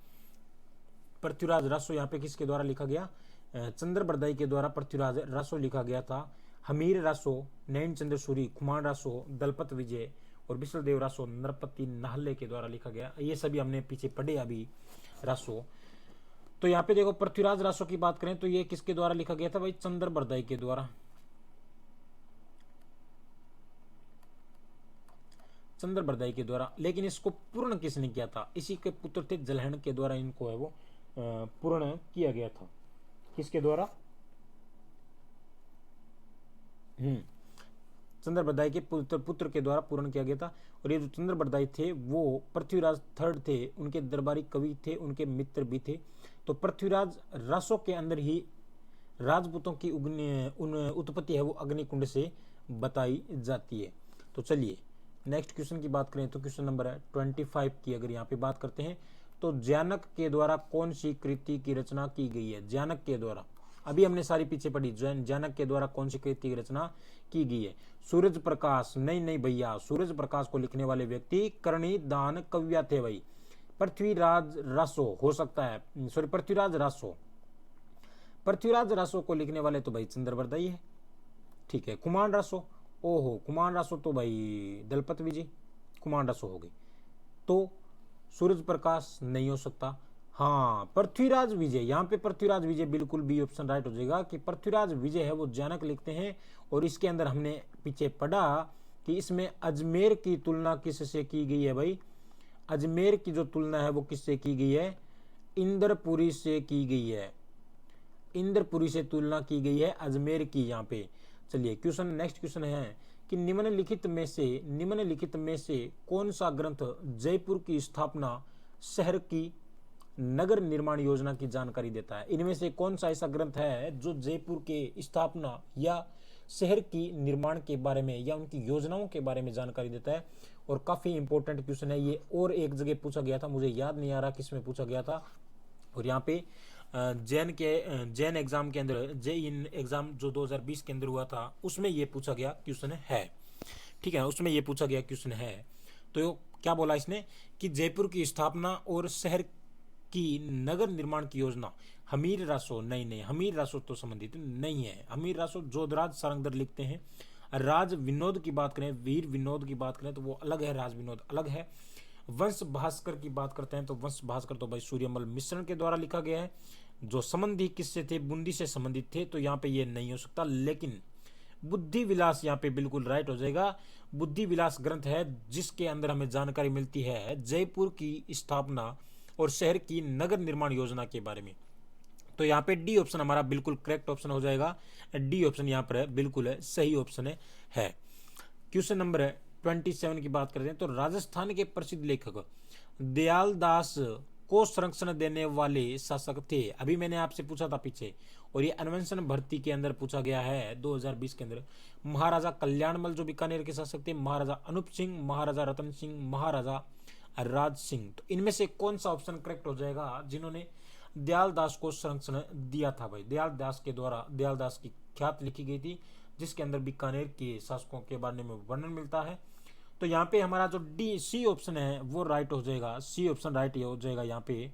पृथ्वीराज रासो यहाँ पे किसके द्वारा लिखा गया, चंद्र बरदाई के द्वारा पृथ्वीराज रासो लिखा गया था। हमीर रासो नैन चंद्र सूरी, खुमान रासो दलपत विजय और बिसलदेव रासो नरपति नाहले के द्वारा लिखा गया। ये सभी हमने पीछे पढ़े अभी रासो। तो यहाँ पे देखो पृथ्वीराज रासो की बात करें तो ये किसके द्वारा लिखा गया था भाई, चंद्र बरदाई के द्वारा, चंद्र बरदाई के द्वारा। लेकिन इसको पूर्ण किसने किया था, इसी के पुत्र थे जलहण के द्वारा इनको है वो पूर्ण किया गया था। किसके द्वारा, चंद्र बरदाई के पुत्र के द्वारा पूर्ण किया गया था। और ये जो चंद्र बरदाई थे वो पृथ्वीराज थर्ड थे, उनके दरबारी कवि थे, उनके मित्र भी थे। तो पृथ्वीराज रासो के अंदर ही राजपूतों की उत्पत्ति है वो अग्निकुंड से बताई जाती है। तो चलिए नेक्स्ट क्वेश्चन की बात करें तो क्वेश्चन नंबर 25 की अगर यहाँ पे बात करते हैं तो ज्ञानक के द्वारा कौन सी कृति की रचना की गई है। ज्ञानक के द्वारा, अभी हमने सारी पीछे पढ़ी, ज्ञानक के द्वारा कौन सी कृति की रचना की गई है। सूरज प्रकाश, नहीं भैया, सूरज प्रकाश को लिखने वाले व्यक्ति करणी दान कव्या थे भाई। पृथ्वीराज रासो हो सकता है, सॉरी पृथ्वीराज रासो, पृथ्वीराज रासो को लिखने वाले तो भाई चंद्र बरदाई है, ठीक है। खुमान रासो, ओहो खुमान रासो तो भाई दलपत विजय, खुमान रासो हो गई। तो सूरज प्रकाश नहीं हो सकता। हाँ पृथ्वीराज विजय, यहाँ पे पृथ्वीराज विजय बिल्कुल बी ऑप्शन राइट हो जाएगा कि पृथ्वीराज विजय है वो ज्ञानक लिखते हैं। और इसके अंदर हमने पीछे पढ़ा कि इसमें अजमेर की तुलना किससे की गई है भाई, अजमेर की जो तुलना है वो किससे की गई है, इंद्रपुरी से की गई है, इंद्रपुरी से तुलना की गई है अजमेर की यहाँ पे। चलिए क्वेश्चन, नेक्स्ट क्वेश्चन है कि निम्नलिखित में से कौन सा ग्रंथ जयपुर की स्थापना शहर की नगर निर्माण योजना की जानकारी देता है। इनमें से कौन सा ऐसा ग्रंथ है जो जयपुर के स्थापना या शहर की निर्माण के बारे में या उनकी योजनाओं के बारे में जानकारी देता है। और काफी इंपॉर्टेंट क्वेश्चन है ये, और एक जगह पूछा गया था, मुझे याद नहीं आ रहा किसमें पूछा गया था। और यहाँ पे जैन एग्जाम के अंदर, JEE एग्जाम जो 2020 के अंदर हुआ था उसमें ये पूछा गया क्वेश्चन है, ठीक है, उसमें ये पूछा गया क्वेश्चन है। तो क्या बोला इसने कि जयपुर की स्थापना और शहर की नगर निर्माण की योजना हमीर रासो, नहीं हमीर रासो तो संबंधित नहीं है। हमीर रासो जोधराज सारंगधर लिखते हैं। राज विनोद की बात करें, वीर विनोद की बात करें तो वो अलग है, राज विनोद अलग है। वंश भास्कर की बात करते हैं तो वंश भास्कर तो भाई सूर्यमल मिश्रण के द्वारा लिखा गया है। जो संबंधी किससे थे, बूंदी से संबंधित थे, तो यहाँ पे ये नहीं हो सकता। लेकिन बुद्धि विलास यहाँ पे बिल्कुल राइट हो जाएगा। बुद्धि विलास ग्रंथ है जिसके अंदर हमें जानकारी मिलती है जयपुर की स्थापना और शहर की नगर निर्माण योजना के बारे में। तो यहाँ पे डी ऑप्शन हमारा बिल्कुल करेक्ट ऑप्शन हो जाएगा। डी ऑप्शन यहाँ पर बिल्कुल सही ऑप्शन है। क्वेश्चन नंबर 27 की बात करते हैं तो राजस्थान के प्रसिद्ध लेखक दयाल दास को संरक्षण देने वाले शासक थे। अभी मैंने आपसे पूछा था पीछे, और ये अन्वेषण भर्ती के अंदर पूछा गया है 2020 के अंदर। महाराजा कल्याणमल जो बीकानेर के शासक थे, महाराजा अनूप सिंह, महाराजा रतन सिंह, महाराजा राज सिंह। तो इनमें से कौन सा ऑप्शन करेक्ट हो जाएगा जिन्होंने दयाल दास को संरक्षण दिया था भाई। दयाल दास के द्वारा, दयाल दास की ख्यात लिखी गई थी जिसके अंदर बीकानेर के शासकों के बारे में वर्णन मिलता है। तो यहाँ पे हमारा जो सी ऑप्शन है वो राइट हो जाएगा। सी ऑप्शन राइट हो जाएगा। यहाँ पे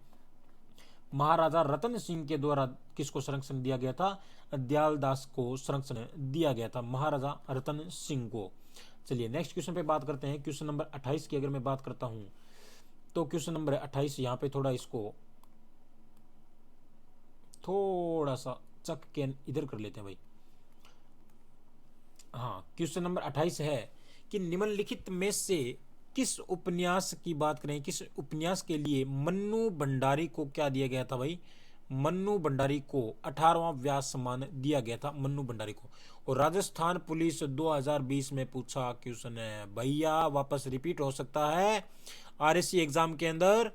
महाराजा रतन सिंह के द्वारा किसको संरक्षण दिया गया था, दयाल दास को संरक्षण दिया गया था, महाराजा रतन सिंह को। चलिए नेक्स्ट क्वेश्चन पे बात करते हैं। क्वेश्चन नंबर 28 की अगर मैं बात करता हूँ तो क्वेश्चन नंबर 28 यहाँ पे थोड़ा इसको थोड़ा सा चक के इधर कर लेते हैं भाई। हाँ, क्वेश्चन नंबर 28 है कि निम्नलिखित में से किस उपन्यास की बात करें, किस उपन्यास के लिए मन्नू भंडारी को क्या दिया गया था भाई? मन्नू भंडारी को 18वां व्यास सम्मान दिया गया था, मन्नू भंडारी को। और राजस्थान पुलिस 2020 में पूछा क्वेश्चन है भैया, वापस रिपीट हो सकता है आरएससी एग्जाम के अंदर,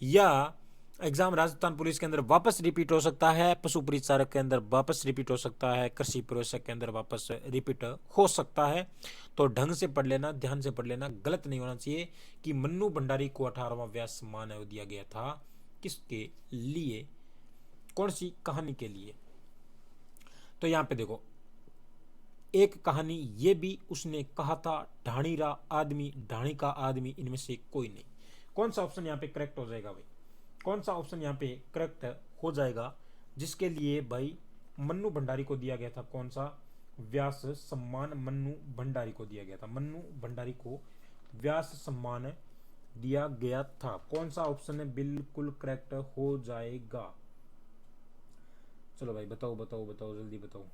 या एग्जाम राजस्थान पुलिस के अंदर वापस रिपीट हो सकता है, पशु परिचारक के अंदर वापस रिपीट हो सकता है, कृषि प्रवेशक के अंदर वापस रिपीट हो सकता है। तो ढंग से पढ़ लेना, ध्यान से पढ़ लेना, गलत नहीं होना चाहिए कि मन्नू भंडारी को 18वां व्यास सम्मान दिया गया था, किसके लिए, कौन सी कहानी के लिए? तो यहां पे देखो, एक कहानी ये भी उसने कहा था ढाणीरा आदमी, ढाणी का आदमी, इनमें से कोई नहीं। कौन सा ऑप्शन यहाँ पे करेक्ट हो जाएगा भाई? कौन सा ऑप्शन यहाँ पे करेक्ट हो जाएगा जिसके लिए भाई मन्नू भंडारी को दिया गया था? कौन सा व्यास सम्मान मन्नू भंडारी को दिया गया था? मन्नू भंडारी को व्यास सम्मान दिया गया था, कौन सा ऑप्शन बिल्कुल करेक्ट हो जाएगा? चलो भाई बताओ बताओ बताओ, जल्दी बताओ।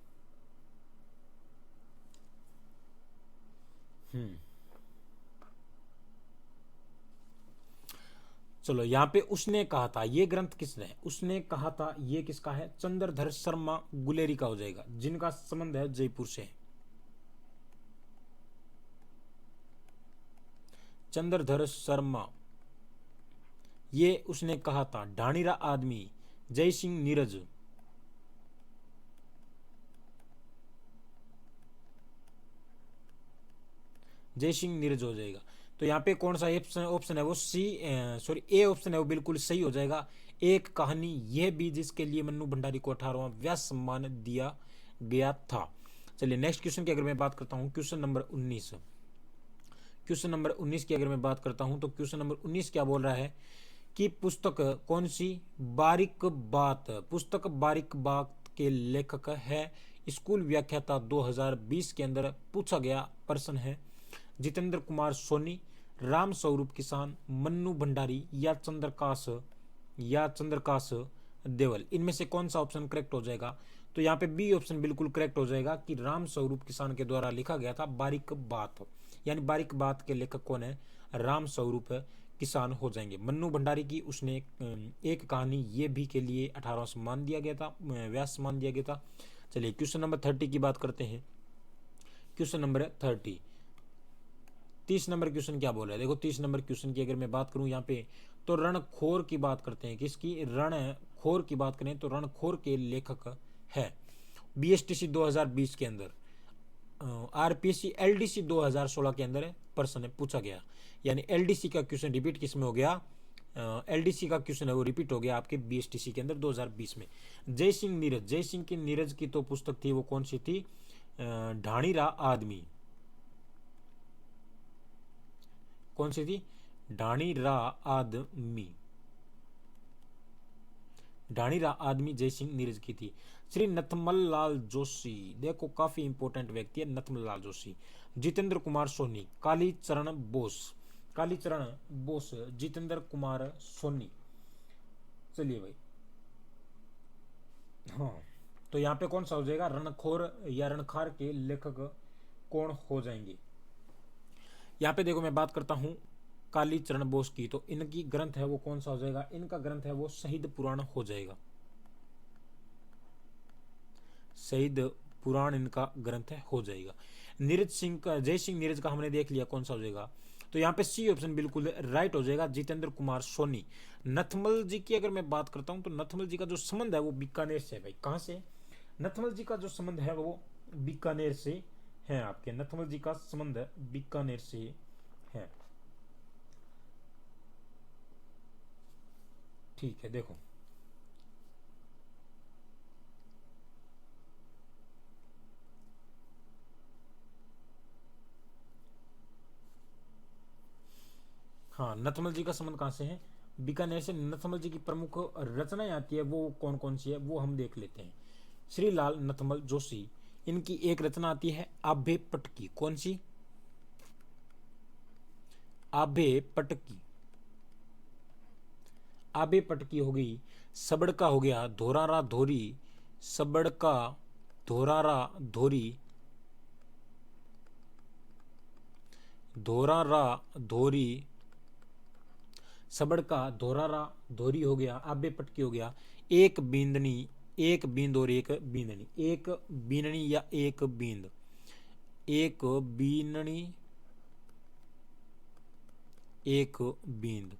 चलो, यहाँ पे उसने कहा था, ये ग्रंथ किसने, उसने कहा था, ये किसका है? चंद्रधर शर्मा गुलेरी का हो जाएगा, जिनका संबंध है जयपुर से। चंद्रधर शर्मा, ये उसने कहा था ढाणीरा आदमी, जय सिंह नीरज। जय सिंह नीरज हो जाएगा। तो यहाँ पे कौन सा ऑप्शन है वो? सी, सॉरी, ए ऑप्शन है वो बिल्कुल सही हो जाएगा। एक कहानी यह भी जिसके लिए मन्नू भंडारी को 18वां व्यास सम्मान दिया गया था। चलिए नेक्स्ट क्वेश्चन की अगर मैं बात करता हूँ, क्वेश्चन नंबर 19। क्वेश्चन नंबर 19 की अगर मैं बात करता हूँ तो क्वेश्चन नंबर 19 क्या बोल रहा है कि पुस्तक कौन सी? बारीक बात। पुस्तक बारीक बात के लेखक है, स्कूल व्याख्याता 2020 के अंदर पूछा गया प्रश्न है। जितेंद्र कुमार सोनी, राम स्वरूप किसान, मन्नू भंडारी या चंद्रकाश देवल, इनमें से कौन सा ऑप्शन करेक्ट हो जाएगा? तो यहाँ पे बी ऑप्शन बिल्कुल करेक्ट हो जाएगा कि राम स्वरूप किसान के द्वारा लिखा गया था बारीक बात। यानी बारीक बात के लेखक कौन है? राम स्वरूप किसान हो जाएंगे। मन्नू भंडारी की उसने एक कहानी ये भी के लिए 18वां सम्मान दिया गया था, व्यास सम्मान दिया गया था। चलिए क्वेश्चन नंबर 30 की बात करते हैं। क्वेश्चन नंबर 30, 30 नंबर क्वेश्चन क्या बोल रहा है? देखो 30 नंबर क्वेश्चन की अगर मैं बात करूं यहाँ पे, तो रणखोर की बात करते हैं। किसकी? रणखोर की बात करें तो रणखोर के लेखक है। बीएसटीसी 2020 के अंदर, आरपीएससी एलडीसी 2016 के अंदर प्रश्न पूछा गया। यानी एलडीसी का क्वेश्चन रिपीट किस में हो गया? एलडीसी का क्वेश्चन है वो रिपीट हो गया आपके बीएसटीसी के अंदर 2020 में। जय सिंह नीरज, जय सिंह की नीरज की तो पुस्तक थी वो कौन सी थी? ढाणीरा आदमी। कौन सी थी? ढाणीरा आदमी। ढाणीरा आदमी जय सिंह नीरज की थी। श्री नथमल लाल जोशी, देखो काफी इंपॉर्टेंट व्यक्ति है नथमल लाल जोशी। जितेंद्र कुमार सोनी, कालीचरण बोस, कालीचरण बोस, जितेंद्र कुमार सोनी। चलिए भाई, हाँ, तो यहाँ पे कौन सा हो जाएगा? रणखोर या रणखार के लेखक कौन हो जाएंगे? यहाँ पे देखो मैं बात करता हूँ कालीचरण बोस की, तो इनकी ग्रंथ है वो कौन सा हो जाएगा? इनका ग्रंथ है वो शहीद पुराण हो जाएगा। शहीद पुराण इनका ग्रंथ है हो जाएगा। नीरज सिंह का, जय सिंह नीरज का हमने देख लिया कौन सा हो जाएगा। तो यहाँ पे सी ऑप्शन बिल्कुल राइट हो जाएगा, जितेंद्र कुमार सोनी। नथमल जी की अगर मैं बात करता हूँ तो नथमल जी का जो संबंध है वो बीकानेर से है भाई। कहाँ से? नथमल जी का जो संबंध है वो बीकानेर से है। आपके नथमल जी का संबंध बीकानेर से है। ठीक है, देखो हाँ, नथमल जी का संबंध कहाँ से है? बीकानेर से। नथमल जी की प्रमुख रचनाएं आती है वो कौन कौन सी है वो हम देख लेते हैं। श्रीलाल नथमल जोशी, इनकी एक रचना आती है आभे पटकी। कौन सी? आभे पटकी। आबे पटकी हो गई, सबड़का हो गया, धोरारा धोरी, सबड़का धोरारा धोरी, धोरारा धोरी, सबड़का धोरारा धोरी हो गया, आबे पटकी हो गया, एक बींदनी, एक बींद और एक बींदनी, एक बीननी या एक बींद, एक बीननी, एक बींद,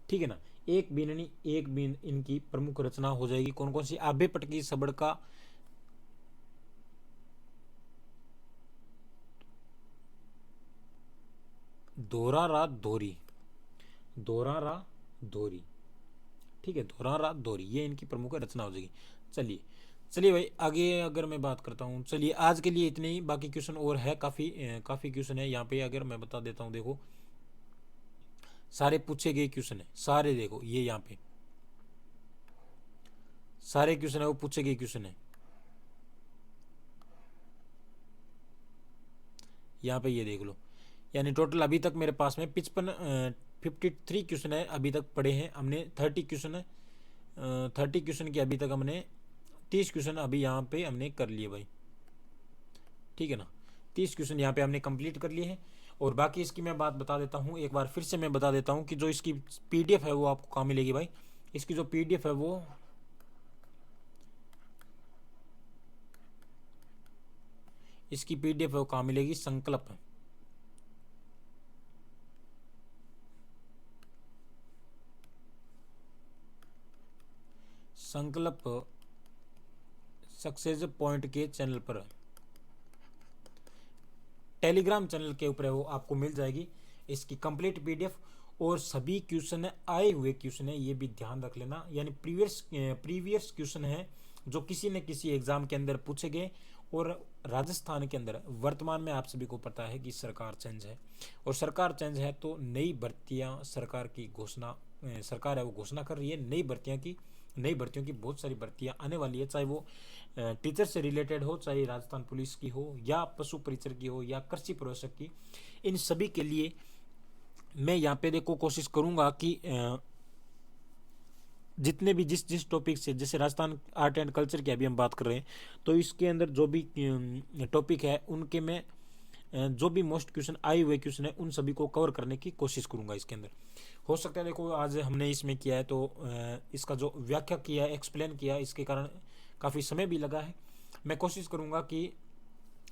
ठीक है ना। एक बीननी एक बींद इनकी प्रमुख रचना हो जाएगी। कौन कौन सी? आबे पटकी, सबड़का, धोरारा धोरी, धोरारा धोरी, ठीक है, धोरारा धोरी, ये इनकी प्रमुख रचना हो जाएगी। चलिए चलिए भाई आगे अगर मैं बात करता हूँ, चलिए आज के लिए इतने ही, बाकी क्वेश्चन और है काफ़ी काफ़ी क्वेश्चन है यहाँ पे, अगर मैं बता देता हूँ। देखो सारे पूछे गए क्वेश्चन है, सारे देखो ये यहाँ पे सारे क्वेश्चन है वो पूछे गए क्वेश्चन है। यहाँ पे ये देख लो, यानी टोटल अभी तक मेरे पास में 53 क्वेश्चन है अभी तक पढ़े हैं हमने। 30 क्वेश्चन है, 30 क्वेश्चन की अभी तक हमने 30 क्वेश्चन अभी यहाँ पे हमने कर लिए भाई, ठीक है ना। 30 क्वेश्चन यहाँ पे हमने कंप्लीट कर लिए हैं। और बाकी इसकी मैं बात बता देता हूँ, एक बार फिर से मैं बता देता हूँ कि जो इसकी पीडीएफ है वो आपको कहाँ मिलेगी भाई। इसकी जो पीडीएफ है वो इसकी पीडीएफ है वो कहाँ मिलेगी? संकल्प, संकल्प सक्सेस पॉइंट के चैनल पर, टेलीग्राम चैनल के ऊपर है वो आपको मिल जाएगी इसकी कंप्लीट पीडीएफ। और सभी क्वेश्चन आए हुए क्वेश्चन है ये भी ध्यान रख लेना, यानी प्रीवियस क्वेश्चन है जो किसी न किसी एग्जाम के अंदर पूछे गए। और राजस्थान के अंदर वर्तमान में आप सभी को पता है कि सरकार चेंज है, और सरकार चेंज है तो नई भर्तियां सरकार की घोषणा, सरकार है वो घोषणा कर रही है नई भर्तियों की बहुत सारी भर्तियां आने वाली है, चाहे वो टीचर से रिलेटेड हो, चाहे राजस्थान पुलिस की हो, या पशु परिचर की हो, या कृषि प्रशिक्षक की। इन सभी के लिए मैं यहाँ पे देखो कोशिश करूंगा कि जितने भी जिस टॉपिक से, जैसे राजस्थान आर्ट एंड कल्चर की अभी हम बात कर रहे हैं, तो इसके अंदर जो भी टॉपिक है उनके मैं जो भी मोस्ट क्वेश्चन आए हुए क्वेश्चन है उन सभी को कवर करने की कोशिश करूंगा इसके अंदर। हो सकता है देखो आज हमने इसमें किया है तो इसका जो व्याख्या किया, एक्सप्लेन किया, इसके कारण काफ़ी समय भी लगा है। मैं कोशिश करूंगा कि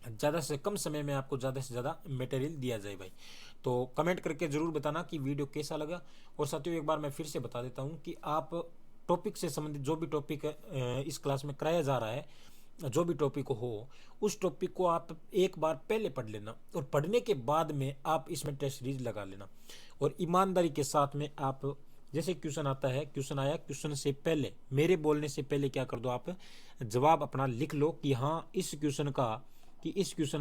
ज़्यादा से कम समय में आपको ज़्यादा से ज़्यादा मटेरियल दिया जाए भाई। तो कमेंट करके ज़रूर बताना कि वीडियो कैसा लगा। और साथियों एक बार मैं फिर से बता देता हूँ कि आप टॉपिक से संबंधित जो भी टॉपिक इस क्लास में कराया जा रहा है, जो भी टॉपिक हो, उस टॉपिक को आप एक बार पहले पढ़ लेना, और पढ़ने के बाद में आप इसमें टेस्ट सीरीज लगा लेना। और ईमानदारी के साथ में आप जैसे क्वेश्चन आता है, क्वेश्चन आया, क्वेश्चन से पहले, मेरे बोलने से पहले क्या कर दो, आप जवाब अपना लिख लो कि हाँ इस क्वेश्चन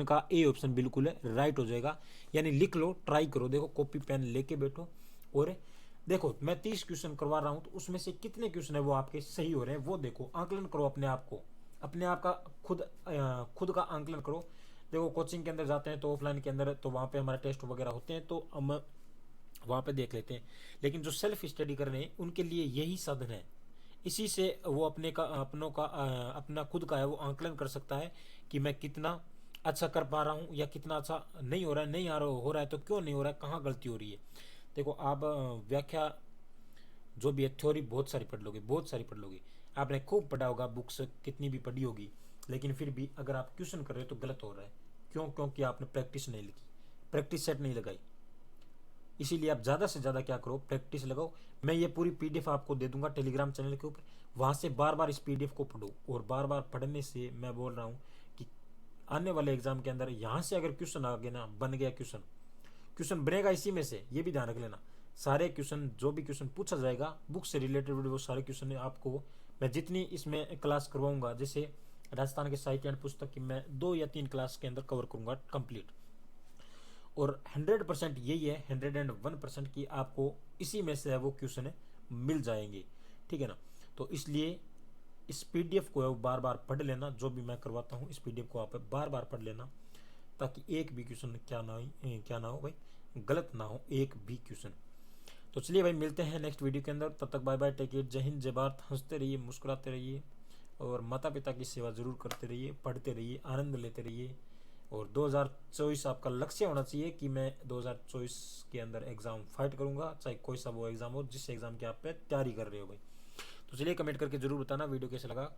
का ए ऑप्शन बिल्कुल राइट हो जाएगा। यानी लिख लो, ट्राई करो, देखो कॉपी पेन लेके बैठो और देखो मैं 30 क्वेश्चन करवा रहा हूँ तो उसमें से कितने क्वेश्चन है वो आपके सही हो रहे हैं वो देखो, आंकलन करो अपने आप को, अपने आप का खुद का आंकलन करो। देखो कोचिंग के अंदर जाते हैं तो ऑफलाइन के अंदर तो वहाँ पे हमारे टेस्ट वगैरह होते हैं तो हम वहाँ पे देख लेते हैं, लेकिन जो सेल्फ स्टडी कर रहे हैं उनके लिए यही साधन है। इसी से वो अपना खुद का है वो आंकलन कर सकता है कि मैं कितना अच्छा कर पा रहा हूँ या कितना अच्छा नहीं हो रहा है, नहीं हो रहा है तो क्यों नहीं हो रहा है, कहाँ गलती हो रही है। देखो आप व्याख्या जो भी है थ्योरी बहुत सारी पढ़ लोगे, आपने खूब पढ़ा होगा, बुक्स कितनी भी पढ़ी होगी, लेकिन फिर भी अगर आप क्वेश्चन कर रहे हो तो गलत हो रहा है। क्यों? क्योंकि आपने प्रैक्टिस नहीं लिखी, प्रैक्टिस सेट नहीं लगाई। इसीलिए आप ज़्यादा से ज़्यादा क्या करो, प्रैक्टिस लगाओ। मैं ये पूरी पीडीएफ आपको दे दूंगा टेलीग्राम चैनल के ऊपर, वहाँ से बार बार इस पीडीएफ को पढ़ो। और बार बार पढ़ने से मैं बोल रहा हूँ कि आने वाले एग्जाम के अंदर यहाँ से अगर क्वेश्चन आ गया ना, बन गया क्वेश्चन बनेगा इसी में से, ये भी ध्यान रख लेना। सारे क्वेश्चन जो भी क्वेश्चन पूछा जाएगा बुक से रिलेटेड वो सारे क्वेश्चन आपको मैं जितनी इसमें क्लास करवाऊंगा, जैसे राजस्थान के साहित्य एंड पुस्तक की मैं 2 या 3 क्लास के अंदर कवर करूंगा कंप्लीट। और 100% यही है, 101% की आपको इसी में से है वो क्वेश्चन मिल जाएंगे, ठीक है ना। तो इसलिए इस पीडीएफ को है वो बार बार पढ़ लेना, जो भी मैं करवाता हूँ इस पीडीएफ को आप बार बार पढ़ लेना, ताकि एक भी क्वेश्चन क्या ना हो भाई, गलत ना हो एक भी क्वेश्चन। तो चलिए भाई, मिलते हैं नेक्स्ट वीडियो के अंदर। तब तक बाय बाय, टेक केयर, जय हिंद, जय भारत। हंसते रहिए, मुस्कुराते रहिए और माता पिता की सेवा जरूर करते रहिए, पढ़ते रहिए, आनंद लेते रहिए। और 2024 आपका लक्ष्य होना चाहिए कि मैं 2024 के अंदर एग्ज़ाम फाइट करूंगा, चाहे कोई सा वो एग्ज़ाम हो, जिस एग्ज़ाम की आप पे तैयारी कर रहे हो भाई। तो चलिए, कमेंट करके जरूर बताना वीडियो कैसा लगा।